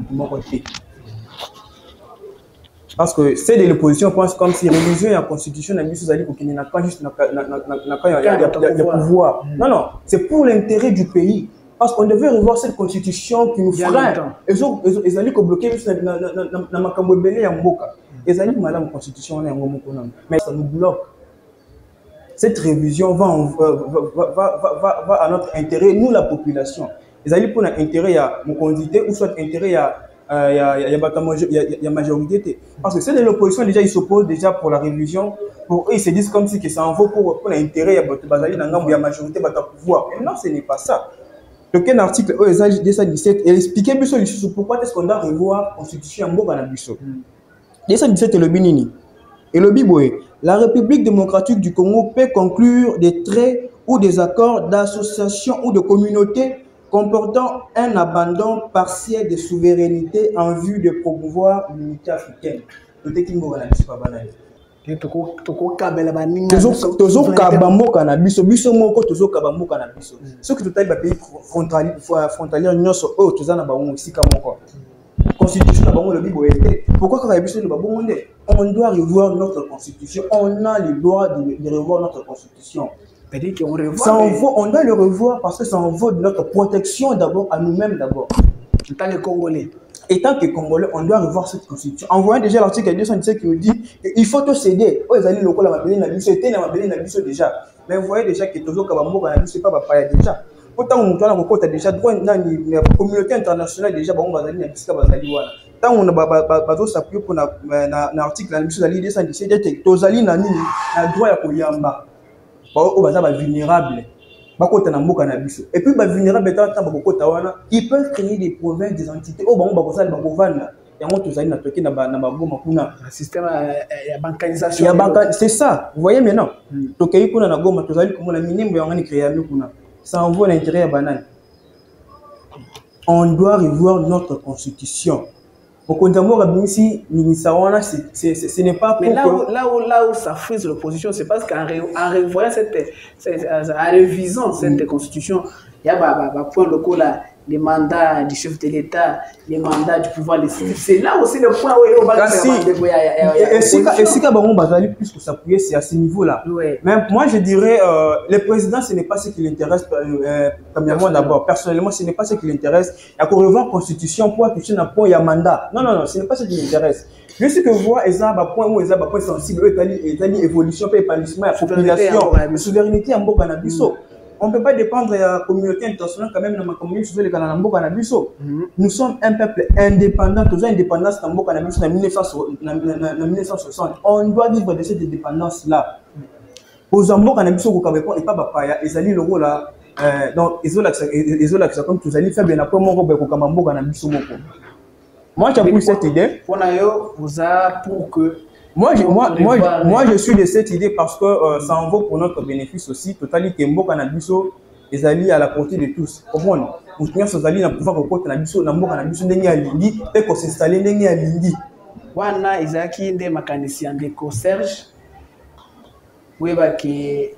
parce que c'est de l'opposition pense comme si révision et la constitution n'a pas juste pouvoir. Non, c'est pour l'intérêt du pays. Parce qu'on devait revoir cette constitution qui nous freine. Ils allaient bloquer dans ma cambodélé et en boca. Ils allaient madame constitution mais ça nous bloque. Cette révision va à notre intérêt, nous la population. Ils allaient pour notre intérêt à mon candidat ou soit intérêt à la majorité. Parce que c'est de l'opposition déjà, ils s'opposent déjà pour la révision. Pour eux, ils se disent comme si que ça en vaut pour l'intérêt à la majorité de pouvoir. Et non, ce n'est pas ça. Donc, un article OSH 217, il expliquait pourquoi est-ce qu'on doit revoir la constitution en Boga Nabiso. 217 est le Binini. Et le Biboé. La République démocratique du Congo peut conclure des traits ou des accords d'association ou de communauté comportant un abandon partiel de souveraineté en vue de promouvoir l'unité africaine. Toujours kabambo cannabis, biso moko toujours kabambo cannabis. Ce que tout à l'heure pays frontalier nyoso oh tozana ba on ici comme quoi. Constitution na le Bible était. Pourquoi cannabis ne ba bon on doit revoir notre constitution. On a le droit de revoir notre constitution. On doit le revoir parce que ça en vaut de notre protection d'abord à nous-mêmes d'abord. En tant que Congolais. Et tant que Congolais, on doit revoir cette constitution. En voyant déjà l'article 217 qui nous dit qu'il faut te céder. Oh, ils allaient le col à ma belle nabiso, c'était dans ma belle nabiso déjà. Mais vous voyez déjà que toujours Kabambo Kanabiso, c'est pas papa déjà. Autant on doit avoir déjà droit dans la communauté internationale déjà, on va aller à Biska Bazali. Tant on a besoin s'appuyer pour l'article la nabiso d'Ali 217, Tozali Nani, la droit à Koyamba. On va être vulnérable. Et puis, ils peuvent créer des provinces, des entités. C'est ça. Vous voyez maintenant. Ça envoie l'intérêt à banane. On doit revoir notre constitution. Ce n'est pas pour... Mais là où ça frise l'opposition, c'est parce qu'en revoyant en révisant cette constitution, il y a un point local là, les mandats du chef de l'État, les mandats du pouvoir législatif. C'est là aussi le point où on va faire. Et si on va plus que s'appuyer, c'est à ce niveau-là. Même moi, je dirais, le président, ce n'est pas ce qui l'intéresse, premièrement d'abord. Personnellement, ce n'est pas ce qui l'intéresse. Il y a qu'on revoit la constitution pour toucher un point, il y a mandat. Non, ce n'est pas ce qui l'intéresse. Je sais que voir, ils ont un point où ils ont un point sensible, ils ont une évolution, épanouissement, la population, la souveraineté en Boga Nabiso. on ne peut pas dépendre de la communauté internationale quand même dans ma communauté sur le Canada. Nous sommes un peuple indépendant, toujours indépendance dans le Canada en 1960. On doit vivre de cette indépendance-là. Aux Zambo Canada, et pas Papaya, et Zali le rôle là. Donc, ils ont l'accès comme tous allez faire bien après mon robot comme Mambo Canada. Moi, j'ai pris cette idée. Pour que. Moi, je suis de cette idée parce que ça en vaut pour notre bénéfice aussi. Totalité, Mbo Canabiso, les alliés à la portée de tous. Comment nous tenons ces alliés à pouvoir reporter Canabiso, Nambo Canabiso, Nengi à Lindi, et qu'on s'installe Nengi à Lindi. Wana Isaki, des mécaniciens, des concierges. Oui, bah, qui.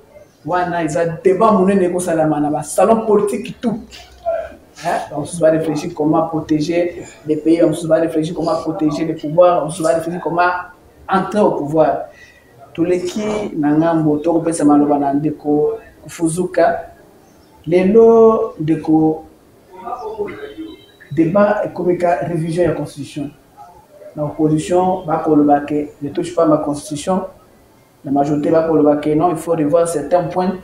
Wana, ils ont débat mon négo salamana, salon politique tout. On se va réfléchir comment protéger les pays, on se va réfléchir comment protéger les pouvoirs, on se va réfléchir comment entrer au pouvoir. Tous les qui n'angambo to pesa maloba na ndeko kufuzuka lelo ndeko débat économique révision de la constitution. La opposition va pour le baquet, ne touche pas ma constitution. La majorité va pour le baquet, non, il faut revoir certains points.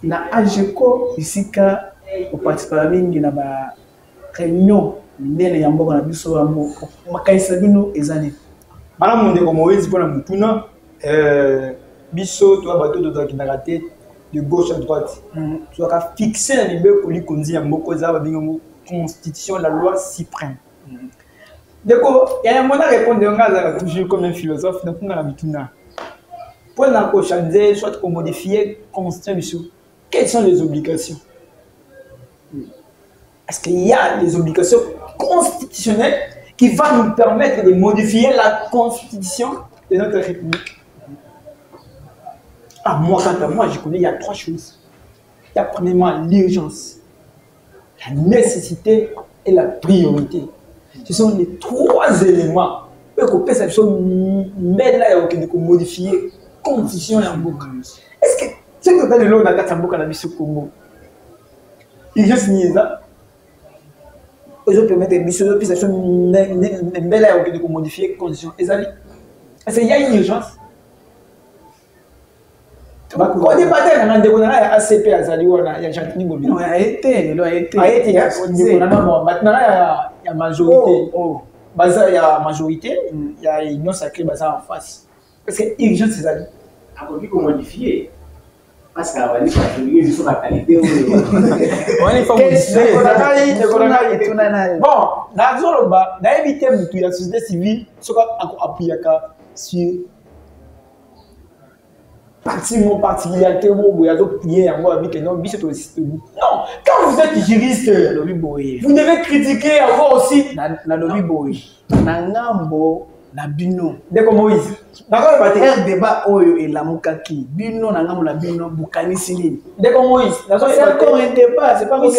Na AGECO ici ka au participant mingi na ba réunion ndene ya mboka na biso wa mboka makaisa bino ezali. Bana monde comme Moïse pour la mutuna biso toi bateau de la tête de gauche à droite. Tu as fixé un libé pour lui conduire ya mboko za ba bingo constitution la loi suprême. D'accord, il y a un moment à répondre toujours comme un philosophe donc on a la mutuna. Pour la changer soit pour modifier constitution. Quelles sont les obligations? Est-ce qu'il y a des obligations constitutionnelles qui vont nous permettre de modifier la constitution de notre République? Ah, moi, quant à moi, je connais, il y a trois choses. Il y a premièrement l'urgence, la nécessité et la priorité. Ce sont les trois éléments qu'on peut mettre là et qu'on modifier la constitution. Est-ce que c'est que dans le lot, on a quatre Samboka dans le Congo? L'urgence n'y est là. Ils ont permis de modifier la constitution. Est-ce qu'il y a une urgence? On débattait dans le ACP à Zaliwana, il y a Jean-Denis Gobi. Non, il a été. Maintenant, il y a majorité. Il y a majorité, il y a union sacrée en face. Parce que l'urgence, c'est ça. Il faut modifier. Parce qu'il y a des choses à qualité. On est pas modifié. Bon, dans la société civile, ce qu'on a appuyé sur particularité, vous avez prié en moi avec un homme, non, quand vous êtes juriste, vous devez critiquer avoir aussi. Na lobby boy. Na ngambo. Na bino ndeko Moïse d'accord ba ter débat oyo elamukaki bino na ngambo na bino bukanisi nini ndeko Moïse c'est encore un débat c'est pas oui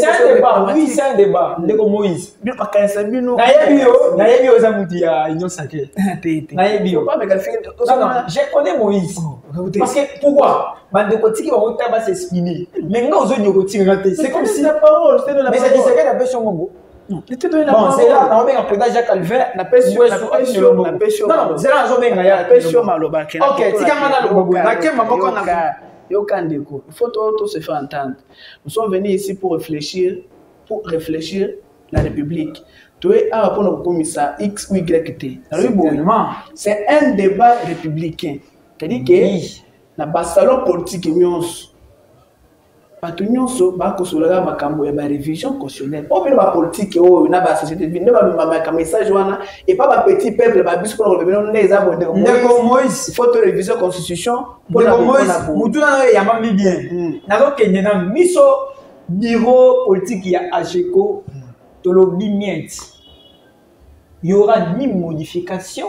c'est un débat ndeko Moïse bino bakanisa bino na yebi oza muti ya union sacrée na yebi pas me qualifier non je connais Moïse parce que pourquoi bandeko tiki ba mota ba s'exprimer mais nga ozo nyoko tiki c'est comme si la parole c'est de la mais c'est que la personne mongo. Non, c'est là, on va président Jacques Calvin, la pêche non, c'est là, on va la pêche maloba. Ok, tikamana le bobo, na ke mamoko na yo kandeko. Il faut tout se faire entendre. Nous sommes venus ici pour réfléchir la République. Tu es à répondre au commissaire X ou Y T. C'est un débat républicain. C'est-à-dire que na basalon politique nyonso bato nyonso bakosolaka makambo ya ba révision constitutionnelle oyo ba politique oyo na ba société ne ba mamaka message wana et pas ba petit peuple ba biso pour le les abonné ndeko Moïse faut to révision constitution pour la Moïse mutu na ya mami bien nako kenya na miso bureau politique ya AGECO to lobi miet il y aura ni modification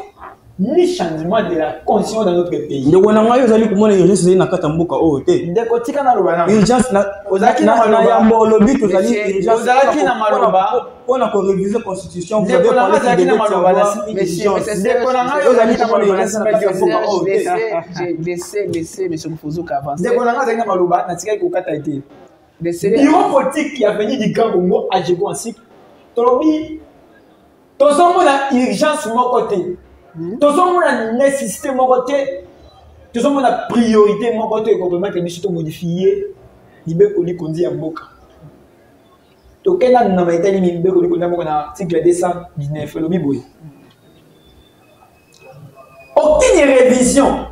ni changement de la constitution dans notre pays. Ndeko na ngayo zali kumona urgence zali na kata mboka oyo te. Ndeko tika na loba na. Urgence na ozaki na maloba ya mbolobi to zali urgence. Ozaki na maloba pona ko réviser constitution vous devez parler de maloba na ndeko na ngayo zali na maloba na mboka oyo te. Laissez monsieur Mfuzuka avancer. Ndeko na ngayo zali na maloba na tika ko kata ite. Bureau politique qui a venu du Grand Congo à Djego ainsi. Tolobi tozomona urgence mon côté. Tout le monde a nécessité mon côté, tout le monde a priorité mon côté, qu'on peut mettre les choses modifier mibeko likondi ya mboka. Tokenda na maitali mibeko likondi ya mboka na article 219 le biboy. Aucune révision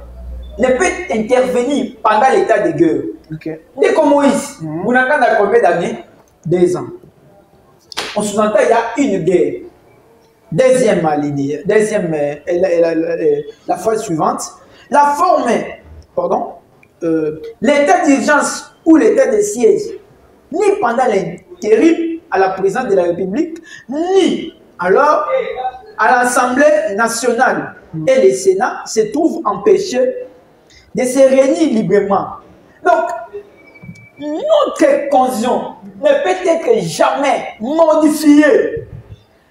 ne peut intervenir pendant l'état de guerre. Okay. Dès que Moïse, vous n'avez pas combien d'années? 2 ans. On sous-entend il y a une guerre. Deuxième alinéa, la phrase suivante. La forme, pardon, l'état d'urgence ou l'état de siège, ni pendant l'intérim à la présidence de la République, ni alors à l'Assemblée nationale et le Sénat se trouvent empêchés de se réunir librement. Donc, notre constitution ne peut être jamais modifiée.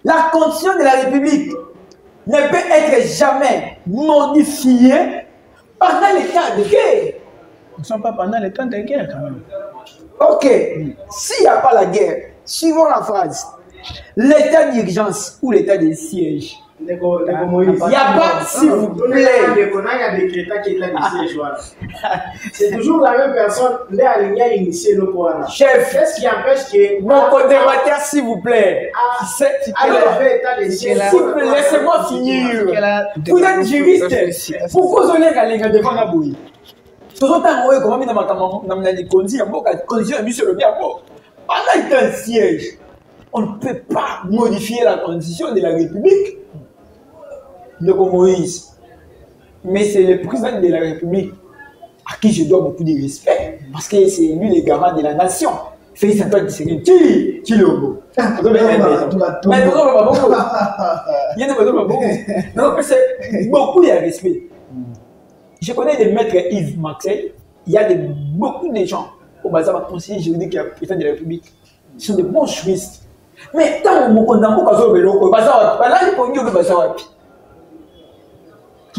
La constitution de la République ne peut être jamais modifiée pendant l'état de guerre. Nous ne sommes pas pendant l'état de guerre quand même. Ok, s'il n'y a pas la guerre, suivons la phrase. L'état d'urgence ou l'état de siège. Il n'y a pas, s'il vous plaît. C'est toujours la même personne. Chef, qu'est-ce qui empêche que. Mon conservateur, s'il vous plaît. S'il vous plaît, laissez-moi finir. Vous êtes juriste. Pourquoi vous avez un devant la bouille? Tout le temps, vous avez une condition le bien. Pendant un siège, on ne peut pas modifier la constitution de la République. De Moïse. Mais c'est le président de la République à qui je dois beaucoup de respect. Parce que c'est lui le garant de la nation. Félix Antoine Tshisekedi. Qui le mot? Beaucoup de respect. Je connais des maîtres Yves Maxey. Il y a beaucoup de gens au bazar conseiller juridique qui est président de la République. Ils sont de bons juristes. Mais tant que on a bazar,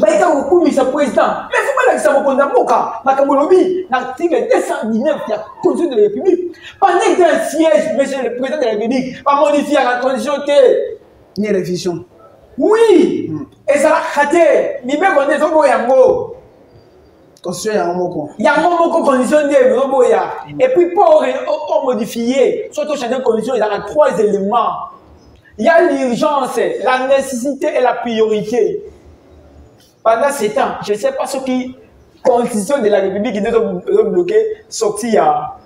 mais quand vous commisez président, mais vous m'avez dit ça, vous avez l'article 219 de la Constitution de la République. Pendant un siège, monsieur le président de la République, pas modifier la constitution. Ni révision. Oui! Et ça a raté. Mais bien qu'on est au Yango. Constitution Yango. Yango, condition de et puis pour modifier, surtout changer une condition, il y a 3 éléments. Il y a l'urgence, la nécessité et la priorité. Pendant ces temps, je ne sais pas ce qui constitution de la République qui nous a bloqué, sorti il y a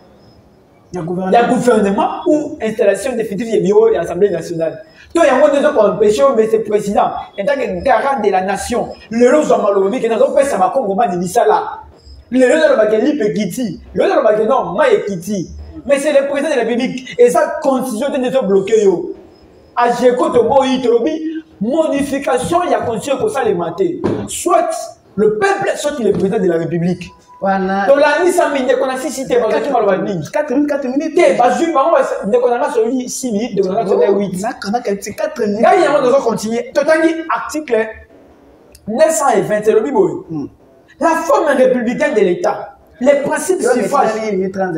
gouvernement ou installation définitive des bureaux et l'Assemblée nationale. Donc, il y a un autre empêché, mais c'est le président, en tant que garant de la nation, le lot de Malolobi, qui n'a pas fait ça, ma congo, de Bissala. Le lot de Bakeli Pekiti, le lot de Bakeli, non, Maïkiti. Mais c'est le président de la République, et sa constitution est bloquée. À Jéko, Tobo, Itolobi, modification, il y a constitution pour ça les mater. Soit le peuple, soit le président de la République. Voilà. Donc la mise en ligne, on a 6 cités, 4 minutes. 4 minutes. Dès qu'on a celui 6 minutes, dès qu'on a celui 8. On a 4 minutes. Là, il y a un autre continuer. Total article 920, c'est le Bible. La forme républicaine de l'État. Les principes suffrage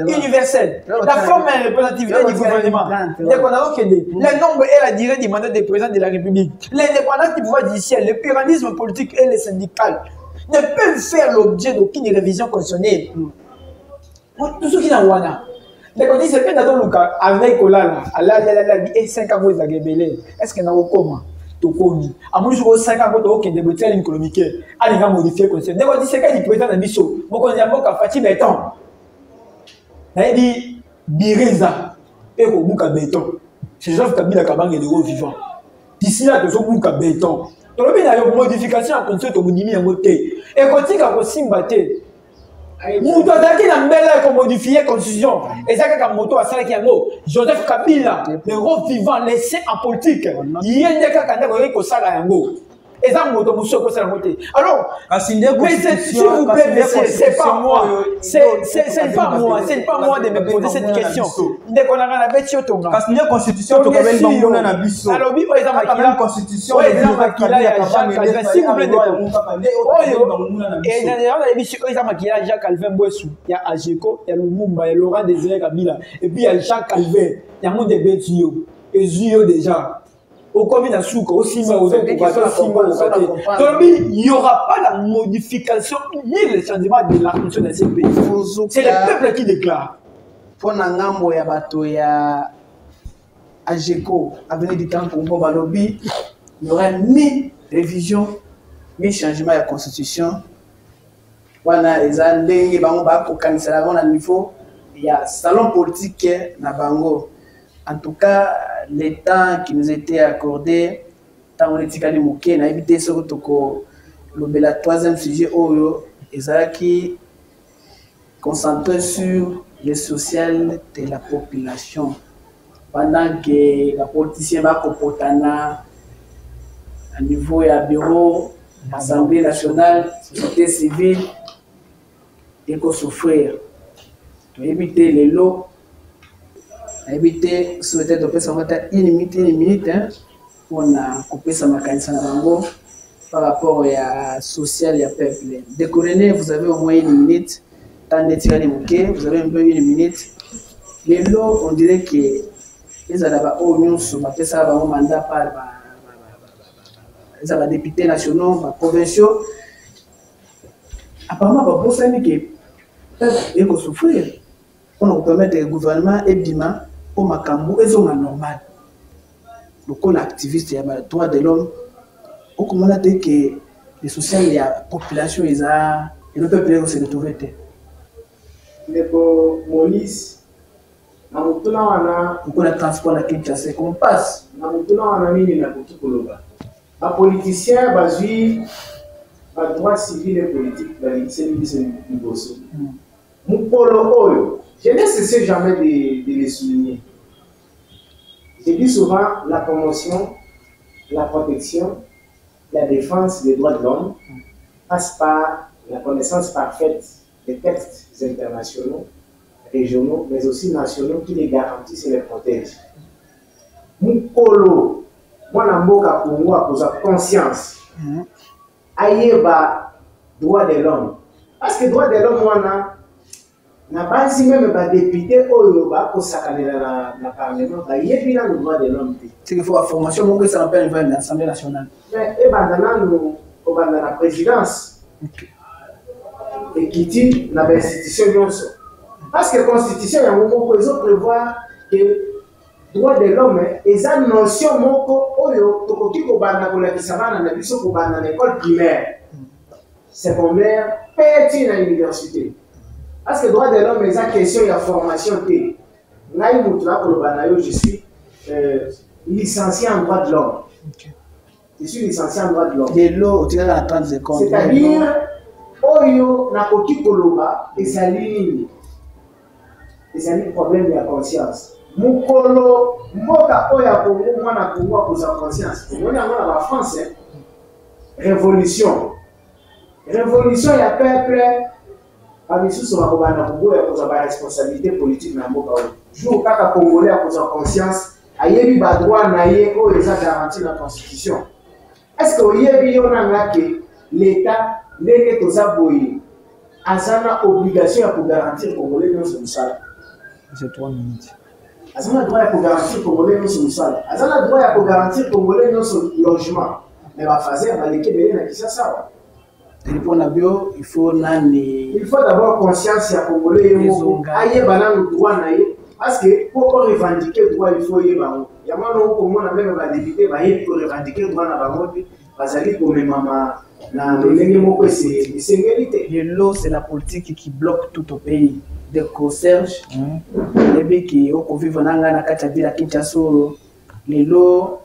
universels, la forme et représentativité du gouvernement, le nombre et la durée du mandat des présidents de la République, l'indépendance du pouvoir judiciaire, le pluralisme politique et le syndical ne peuvent faire l'objet d'aucune révision constitutionnelle. Tout ce qui est dans Wana. Donc, on dit c'est que dans le cas, avec Olala, et 5 ans, vous avez rebellé. Est-ce qu'il y a un comment? À mon jour, 5 ans, vous avez débuté l'économique. Allez, on modifier le concept. Donc, on dit c'est qu'il y a du président de Bissau. Vous connaissez un peu Fatih Béton. On a dit Bireza. Et au Bouka Béton. C'est Joseph Kabila Kabang et les héros vivants. D'ici là, tu as Bouka Béton. Donc, il y a une modification en concept au Mounimi en moté. Et quand il y a aussi mbaté. Mouto Daki n'a pas modifié la constitution. Et ça, quand Moto a salé Joseph Kabila, le héros vivant, laissé en politique. Il y a des cas qui ont salé Yango. Et ça, Moto Mousso, c'est la montée. Alors, mais s'il vous plaît, c'est pas moi. C'est pas moi. C'est pas moi de me poser cette question. Dès qu'on a la bête sur ton gars. Parce qu'il y a une constitution qui est dans la Bisso. Alors, oui, il y a une constitution. Il y a s'il vous plaît, et d'ailleurs, il y a Jacques Calvin Boissou, il y a Ajeko, il y a Lumumba, il y a Laurent Désiré Kabila, et puis il y a Jacques Calvin, il y a un monde de bêtes, et Zuyo déjà. Au commun à Souko, aussi, il n'y aura pas la modification ni le changement de la constitution de ces pays. C'est le peuple qui déclare. Pona ngambo ya bato ya AGECO, Avenir du Temps Congo Balobi, il y aurait ni révision, ni changement de la constitution. Wana eza ndenge bango ba kokanisela na niveau ya salon politique na bango. En tout cas, le temps qui nous était accordé, tant on était calé moké, na évité ce que le troisième sujet oyo ezalaki concentré sur le social de la population. Pendant que les politiciens va compotana à niveau du bureau, l'Assemblée nationale, société civile, et qu'on souffrir. Pour éviter les lots, éviter souhaiter de faire une minute, pour couper sa mécanisme par rapport à social et à peuple. Décolonner, vous avez au moins une minute. Tant d'être vous avez un peu une minute. Les lots, on dirait que les oignons sont ça va au mandat par les députés nationaux, provinciaux. Apparemment, pour ça, il faut souffrir. On nous permet que le gouvernement est bima au Makambo et au normal. Donc, on est activiste, il y a le droit de l'homme. On commence que les sociaux, la population, ils ne peuvent plus se retrouver. Mais pour Moïse, on a transport à Kinshasa, comment passe? Les politiciens basés sur le droit civil et politique, je ne cesse jamais de les souligner. Je dis souvent la promotion, la protection, la défense des droits de l'homme passe par la connaissance parfaite des textes internationaux, régionaux, mais aussi nationaux qui les garantissent et les protègent. Mukolo, moi, Namboka pour moi, pour sa conscience, aïeba droit de l'homme. Parce que droit de l'homme, moi, na base même ba député oyo ba ko sakana na parlement ba yebi na le droit de l'homme. C'est qu'il faut la formation mon que ça appelle l'Assemblée nationale. Mais et bandana nous au banda la présidence. Et qui dit la institution yonso. Parce que la constitution ya moko ko prévoir que droit de l'homme eza notion moko oyo tokoki ko banda ko la kisabana na biso ko banda na école primaire, secondaire, petit na université. Parce que le droit de l'homme, c'est une question de formation. Je suis licencié en droit de l'homme. Je suis licencié en droit de l'homme. C'est-à-dire, Oyo Nakoki Koloba et un problème de la conscience. Mukolo, Moka Oya Kongo, moi na Kongo pour sa conscience. On est en France, révolution. Révolution, il y a peuple. Parmi ceux qui sont la responsabilité politique dans le monde. Jour où les Congolais ont conscience, il y a eu des droits qui sont garantis dans la Constitution. Est-ce qu'il y a eu l'État n'est pas obligation pour garantir les Congolais dans ce salaire? C'est 3 minutes. Il y a droit pour garantir les Congolais dans ce salaire. Il y a droit pour garantir les Congolais dans ce logement. Mais il va faire ça. Il faut d'abord conscience à Congolais et le droit parce que pour revendiquer le droit, il faut y aller. Il y a même des députés qui revendiquer le droit parce que c'est la politique qui bloque tout au pays. Des concierges, les qui vivent à Kinshasa, les lots,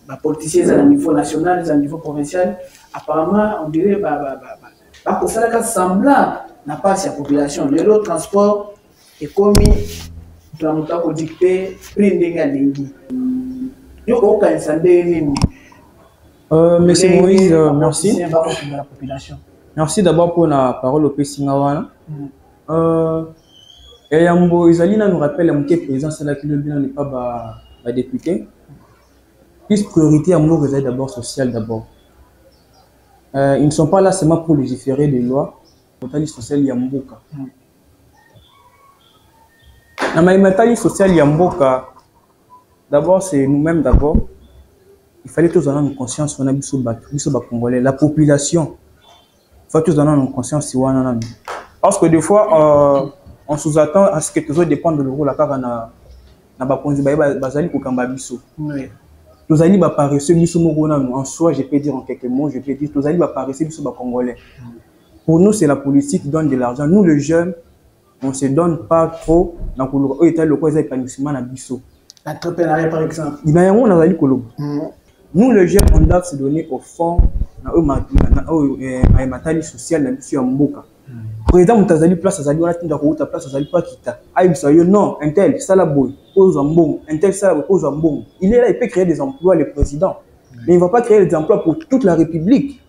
les politiciens à niveau national, à niveau provincial. Apparemment, on dirait que ça semblant n'a pas sa population. Le transport est commis dans le temps dicté prix d'Engalingi. Il n'y a aucun incendie. Monsieur Moïse, merci. Merci d'abord pour la parole au Pessingawana. Et Yambo Isalina nous rappelle que le président Salakilo n'est pas député. Plus priorité à mon réseau d'abord social d'abord. Ils ne sont pas là seulement pour légiférer des lois, pour social Yamboka. Dans la social Yamboka, d'abord c'est nous-mêmes d'abord. Il fallait tous en avoir conscience on a Congolais, la population. Il faut tous en avoir conscience si on a. Parce que des fois, on sous-attend à ce que toujours dépendre de l'euro la car na bakonzi bazali kokamba biso. Tozali ba paresseux biso moko na en soi, je peux dire en quelques mots, je peux dire tozali ba paresseux biso ba congolais. Pour nous c'est la politique qui donne de l'argent. Nous les jeunes, on se donne pas trop dans le état le quoi épanouissement na biso. L'entrepreneuriat par exemple. Il y a on azali kolobo. Nous les jeunes on doit se donner au fond na matali social na biso ya mboka. Président Moutazali place azali wana tinda ko uta place azali pas kita. Aïbisa yo non, un tel sala boy, pose un bon, un tel sala pose un bon. Il est là, il peut créer des emplois le président. Mais il ne va pas créer des emplois pour toute la République.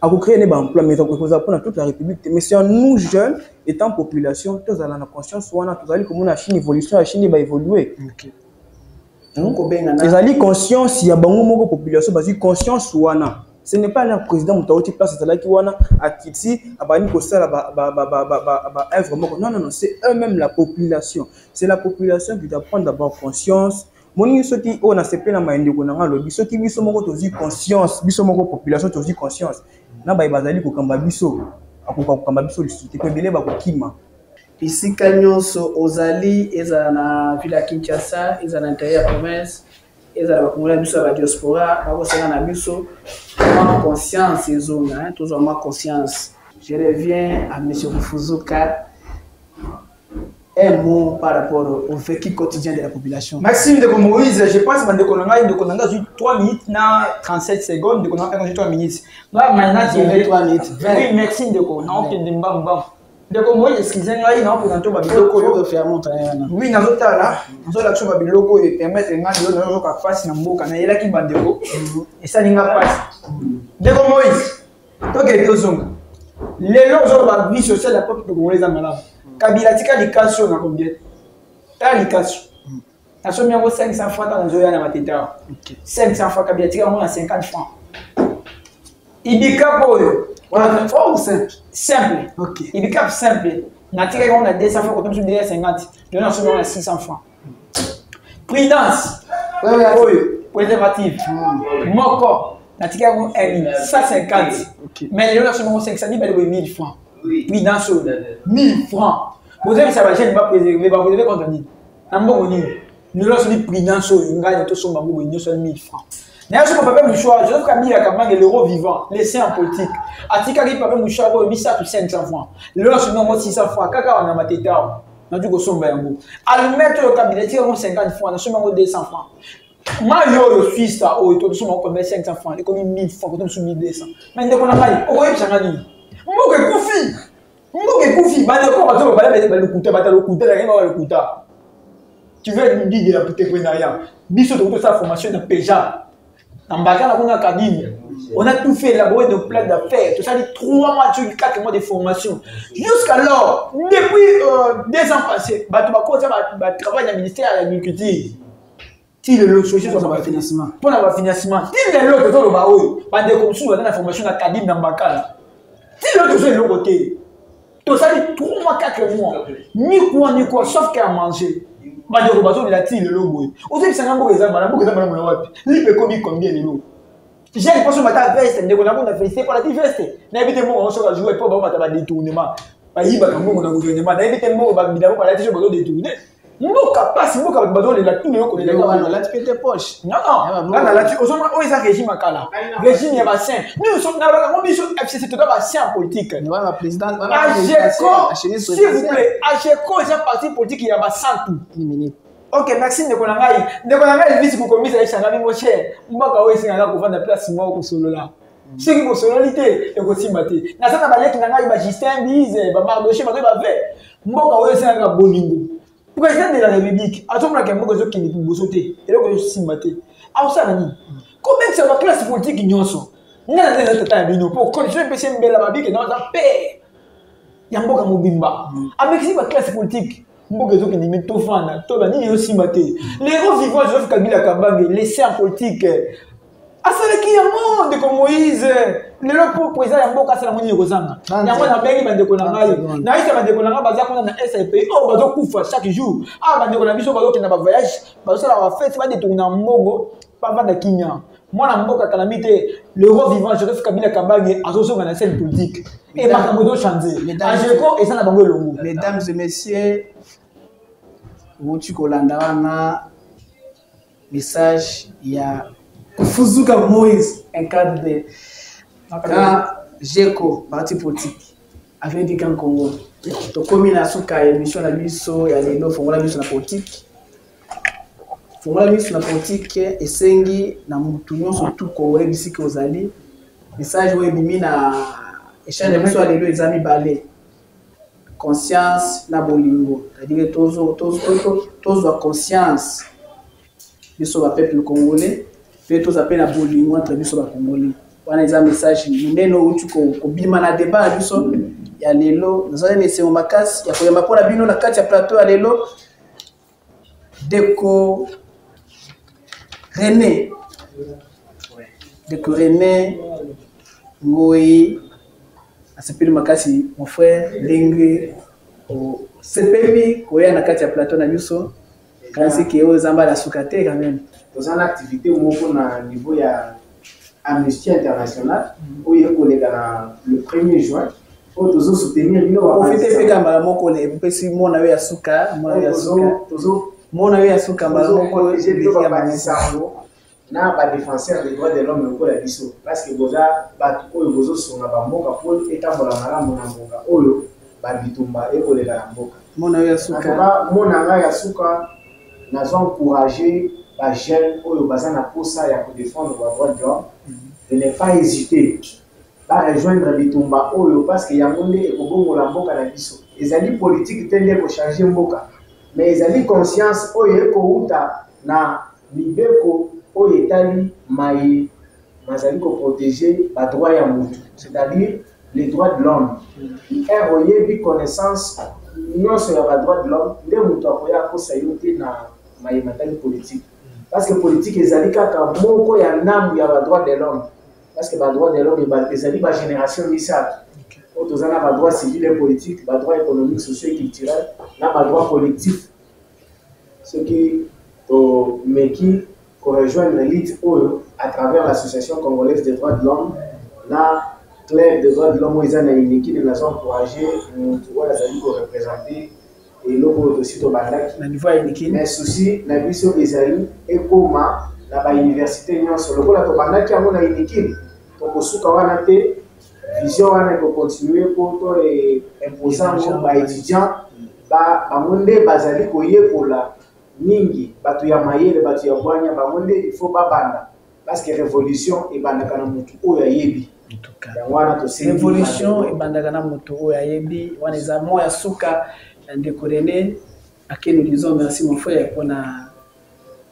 À vous créer des emplois mais pour toute la République. Mais c'est nous jeunes étant population, tous allons la conscience wana tous allons comme on a Chine évolution, la Chine va évoluer. OK. Les alliés conscience, il y a beaucoup de population, basi conscience wana. Ce n'est pas le président Moutaouti place à la Kiwana à Kitsi, à Bani Kosala, non, c'est eux-mêmes la population. C'est la population qui doit prendre d'abord conscience. Mon ce qui on a ce plein à maïndi qu'on a le biso qui biso moko tozi conscience, biso moko population tozi conscience. Na ba bazali ko kamba biso, ako kamba biso le soutien ko belé ba ko kima. Ici Kanyonso Ozali eza na ville Kinshasa, eza na intérieur province. Et ça va accumuler biso la diaspora, va aussi na biso ma conscience et zone, hein, toujours ma conscience. Je reviens à monsieur Rufuzuka. Un mot par rapport au vécu quotidien de la population. Maxime de Moïse, je pense que de Konanga 3 minutes na 37 secondes, de Konanga 3 minutes. Là maintenant j'ai 3 minutes. Oui, merci de Konanga qui ndimba mbam. De Moïse, excusez-moi, il n'a pas présenté Babiloko faire mon travail. Oui, dans l'autre là, dans l'action Babiloko et permettre un gars de l'autre à face dans mboka na yela ki bandeko et ça n'inga passe. De Moïse. Donc et tozonga. Les lots de la vie sociale la peuple congolais en malade. Kabila tika l'éducation na combien? Ta l'éducation. Na somme yango 500 francs dans zoya na mateta. OK. 500 francs Kabila tika on a 50 francs. Ibika boyo. Voilà, fort ou simple? Simple. OK. Ibika simple. Na tika on a 200 francs quand on dit 50. Nous on a 600 francs. Prudence. Oui, préservatif. Moko. Na tika on 150. OK. Mais les on a 500 1000 francs. Oui, dans ce 1000 francs. Vous avez ça va pas préserver, va préserver contre ni. Nous l'avons dit prudent sur une gagne tout son bambou, nous sommes 1000 francs. D'ailleurs, ce papa Mouchoir, je veux que Mia Kamang l'euro vivant, laissé en politique. Atika qui papa Mouchoir, il ça pour 500 francs. L'euro sur nous 600 francs. Kaka on a ma tête. On a dit que son bambou. À mettre le cabinet, il y 50 francs, nous sommes 200 francs. Mario le Suisse, tout le monde 500 francs, il y a 1000 francs, nous sommes 1200. Mais dès qu'on a mal, on va y changer. Mboke Koufi, bah d'accord, on va aller le couteau, le couteau. Tu veux nous dire de l'entrepreneuriat. Biso de sa formation de Péja. En Bakana, on a cabine. On a tout fait, élaboré de plans d'affaires. Tout ça, 3 mois, 4 mois de formation. Jusqu'alors, depuis 2 ans passés, tu vas travailler dans le ministère de l'Agriculture. Si le lot social soit financement. Pour le financement. Si le lot est dans le baou, comme si on a la formation académique dans Bakana. Si l'autre chose est l'autre côté, tout ça dit 3 mois, 4 mois, ni quoi, sauf qu'à manger. Bah, de Robazo, il a tiré le logo. Aussi, c'est un peu les amants, beaucoup d'amants, il peut commis combien de lots. J'ai l'impression que ma veste, on a félicité pour la veste. N'habitez moi, on se jouer pour avoir des détournements. Il va comme on a gouvernement, n'habitez moi, on va avoir des détournements. Mboka passe, mboka bazo la tout le monde connaît là tu peux tes poches. Non là tu au moins ça régime akala. Régime ya bassin. Nous sommes dans la mission FCC tout d'abord bassin politique. Nous la président s'il vous plaît, Acheko est un parti politique il y a bassin tout. Une minute. OK, merci de Konangai vice pour commissaire à Changa mo cher. Mboka we singa ko vendre place mo ko solo là. Ce qui est sololité et aussi maté. Na ça na balé Konangai ba Justin Bize, ba Mardoché ba fait. Mboka we singa bolingo. Président de la République, à tout moment qu'il y a des gens qui ne sont pas et là, il y a des combien de la classe politique qui sont il y a des gens pour continuer à passer une belle vie dans la paix. Il y a des gens qui sont avec la classe politique, il y a des gens qui sont les vivants, Joseph Kabila Kabangé, laissés en politique. asalaki yango ndeko Moïse lelo po président ya mboka asala moni ekozanga yango nabengi bandeko na ngai naisa bandeko na ngai baza kuna na SAP oyo bazokufa chaque jour bandeko na biso bazokenda bavoyage bazosala bafete badetourna mbongo bavanda kinya mwana mboka kalami te le roi vivant Joseph Kabila Kabange azozonga na scène politique et makambo ezochanger ajeko eza na bango elongo. Mesdames et messieurs, wuti kolanda wana message ya Kufuzuka Moïse, un cadre de GECO, parti politique, avait dit qu'en Congo, to commune à Souka, émission la biso, ya lelo fongola biso na politique. Fongola biso na politique et sengi na mutu nyonso tout Congolais bisi ko zali. Message we bimi na échange biso ya lelo ezami balé. Conscience na bolingo, c'est-à-dire tozo conscience biso ba peuple congolais. Fait tous appels à bolingo entre biso ba Congolais. Wana eza message neno utu ko bima na débat biso ya lelo. Nazali mese makasi ya koyamba pona bino na kati ya plateau ya lelo. Deko René Ngoi asepeli makasi mon frère Lengue o sepeli koya na kati ya plateau na biso kasi ke o zamba la sukate quand même. Dans une activité au niveau de Amnesty International, où il y a le 1er juin, où nous allons soutenir le profiter de faire mon collègue, parce que mon ami Asuka, na ba défenseur des droits de l'homme ko la biso parce que boza ba oyo bozo songa ba mboka pour etambola malamu na mboka oyo ba bitumba ekolela na mboka mona ya suka mona nga ya suka nazo encourager ba jeunes oyo baza na posa ya ko défendre ba droits de l'homme de ne pas hésiter ba rejoindre bitumba oyo parce que yango nde ekobongola mboka na biso ezali politique tende ko changer mboka mais ezali conscience oyo ekouta na libeko oyo etali mai mazali ko protéger ba droit ya mutu, c'est-à-dire les droits de l'homme. Oyebi connaissance nyonso ya ba droits de l'homme nde mutu akoya kosa yo te na mai matali politique parce que politique ezali kaka moko ya ndambu ya ba droits de l'homme parce que ba droits de l'homme ezali ba génération misato otozana ba droits civils et politiques, ba droits économiques, sociaux et culturels na ba droits collectifs ce qui meki pour rejoindre l'élite à travers l'association congolaise des droits de l'homme, la clé des droits de l'homme, ils ont une équipe de nation encouragée, nous trouvons les amis pour représenter et nous aussi au Bandak. Mais souci, la vision des amis et comment la université n'y a sur le coup la Bandak qui a mon équipe. Donc au Soukawana vision on continuer pour toi imposant aux étudiants, monde basali pour la mingi batu ya mayele batu ya bwanya bamonde il faut babanda parce que révolution ebandaka na mutu oyo ayebi en tout cas révolution ebandaka na mutu oyo ayebi wana eza moya suka ndeko René à qui nous disons merci mon frère pour na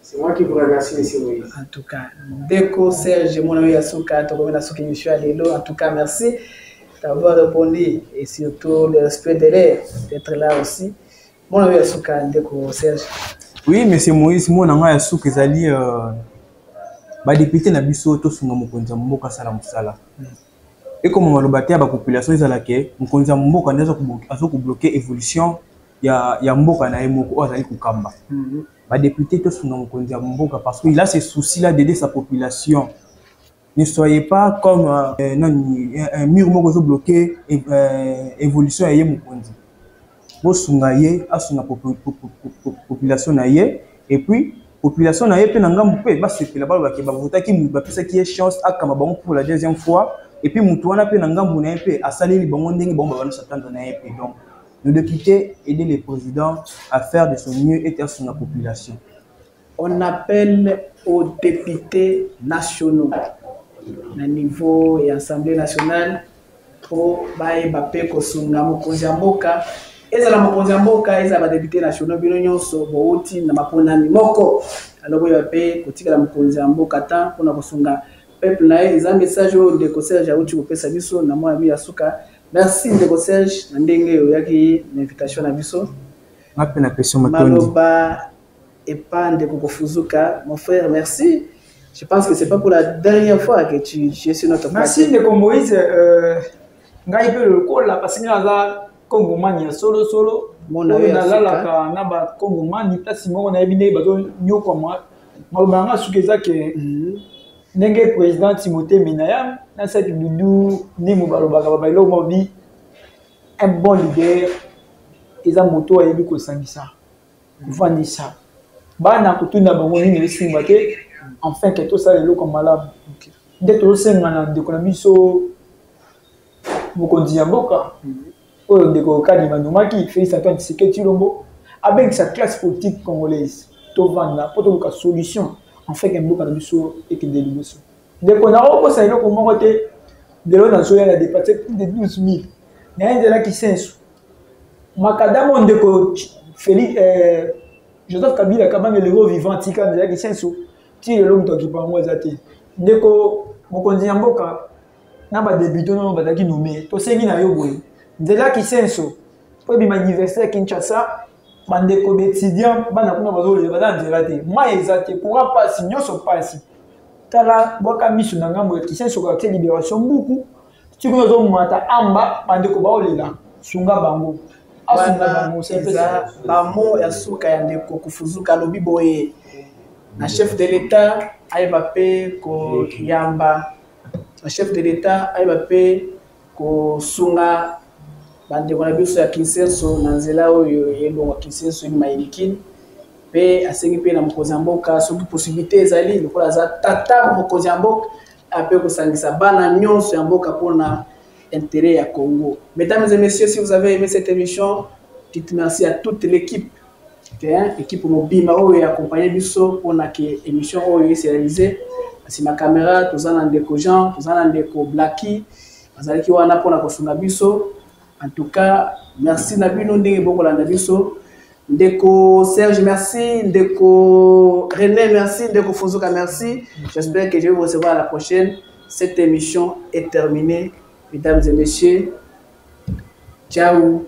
c'est moi qui vous remercie monsieur Moïse en tout cas Deko Serge mon ami Asuka to komena suki monsieur Alelo en tout cas merci d'avoir répondu et surtout le respect de l'air d'être là aussi mon ami Asuka Deko Serge. Oui, monsieur Moïse, moi, je suis sûr que les députés na biso to sunga mokonza mboka sala musala. Et comme on va la population ils allaient mokonza mboka ndazo ko bloquer évolution ya mboka na emoko azali kukamba. Les députés to sunga mokonza mboka parce qu'il a ce souci là d'aider sa population. Ne soyez pas comme un mur moko bloquer évolution ya mokonza. Bosungaye asunga population naye et puis population naye pe ngambu pe basepela balo bakeba votaki mu bapesa ki chance akama bango pour la deuxième fois et puis mutu wana pe ngambu naye pe asaleli bango ndenge bango bana s'attendre naye pe donc le député aider les présidents à faire de son mieux et à son population. On appelle aux députés nationaux na niveau et assemblée nationale pour baye bape ko sunga mokonzi mboka ezala mokonzi mboka ezala député nationaux bino nyonso bouti na maponami moko aloko ya pe kotika mokonzi mboka ta pona kosunga peuple na eza message o Ndeko Serge auti kopesa biso na mwa bi Asuka. Merci Ndeko Serge na ndenge oyaki na invitation na biso ngape na question matondi maloba et pas Ndeko Kufuzuka mon frère merci Je pense que c'est pas pour la dernière fois que tu es sur notre plateau. Merci de Moïse. Ngai pe le kola parce que naza Congomani solo. Mon avis la na ba Congomani place mo na ebine bato nyoko moi. Malobanga sukeza ke ndenge président Timothée Minaya na cette dudu ni mo balobaka ba ilo mo bi un bon leader eza moto ayebi ko sangisa. Vandisa. Bana kutuna bango ni nesimba te enfin que tout ça est là comme malade. Dès que c'est maintenant de biso mokonzi ya mboka oyo ndeko kadi manumaki Félix Antoine Tshisekedi Tshilombo avec sa classe politique congolaise to vanda poto luka solution en fait que mboka na biso et que de liboso ndeko na oko sa eloko moko te de lo na zoya la dépasser plus de 12 000 na nzela ki sensu makadamo ndeko Félix Joseph Kabila kabanga le vivant tika nzela ki sensu ti le long to ki pa moi zate ndeko mokonzi ya mboka na ba débutant na ba taki nommé to sengi na yo boye nzela ki senso po bi université Kinshasa bandeko d'étudiants bana kuna bazole bana nzela te moi ezate pour pas si nyoso pasi tala boka misu na ngambo ki senso ka te libération buku ti ko zo mata amba bandeko baolela sunga bango asunga bango c'est ça ba mo ya suka ya ndeko kufuzuka lobi boye na chef de l'état aiba pe ko yamba le chef de l'État aiba pe ko sunga bande ko na biso ya Kinsenso na nzela oyo yelonga Kinsenso ni mayilikini pe asengi pe na mokonzi mboka soki possibilité ezali lokola za tata mokonzi mboka ape ko sangisa bana nyonso ya mboka pona intérêt ya Congo. Mesdames et messieurs, si vous avez aimé cette émission, dites merci à toute l'équipe. Équipe Mobima oyo accompagné biso pona que émission oyo s'est réalisée. Si ma caméra, tous en ndeko Jean, tous en ndeko Blacky, bazalaki wana pona kosunga biso. En tout cas, merci na bino ndenge bokola na biso. Ndeko Serge, merci. Ndeko René, merci. Ndeko Fozuka, merci. J'espère que je vais vous recevoir à la prochaine. Cette émission est terminée. Mesdames et messieurs, ciao.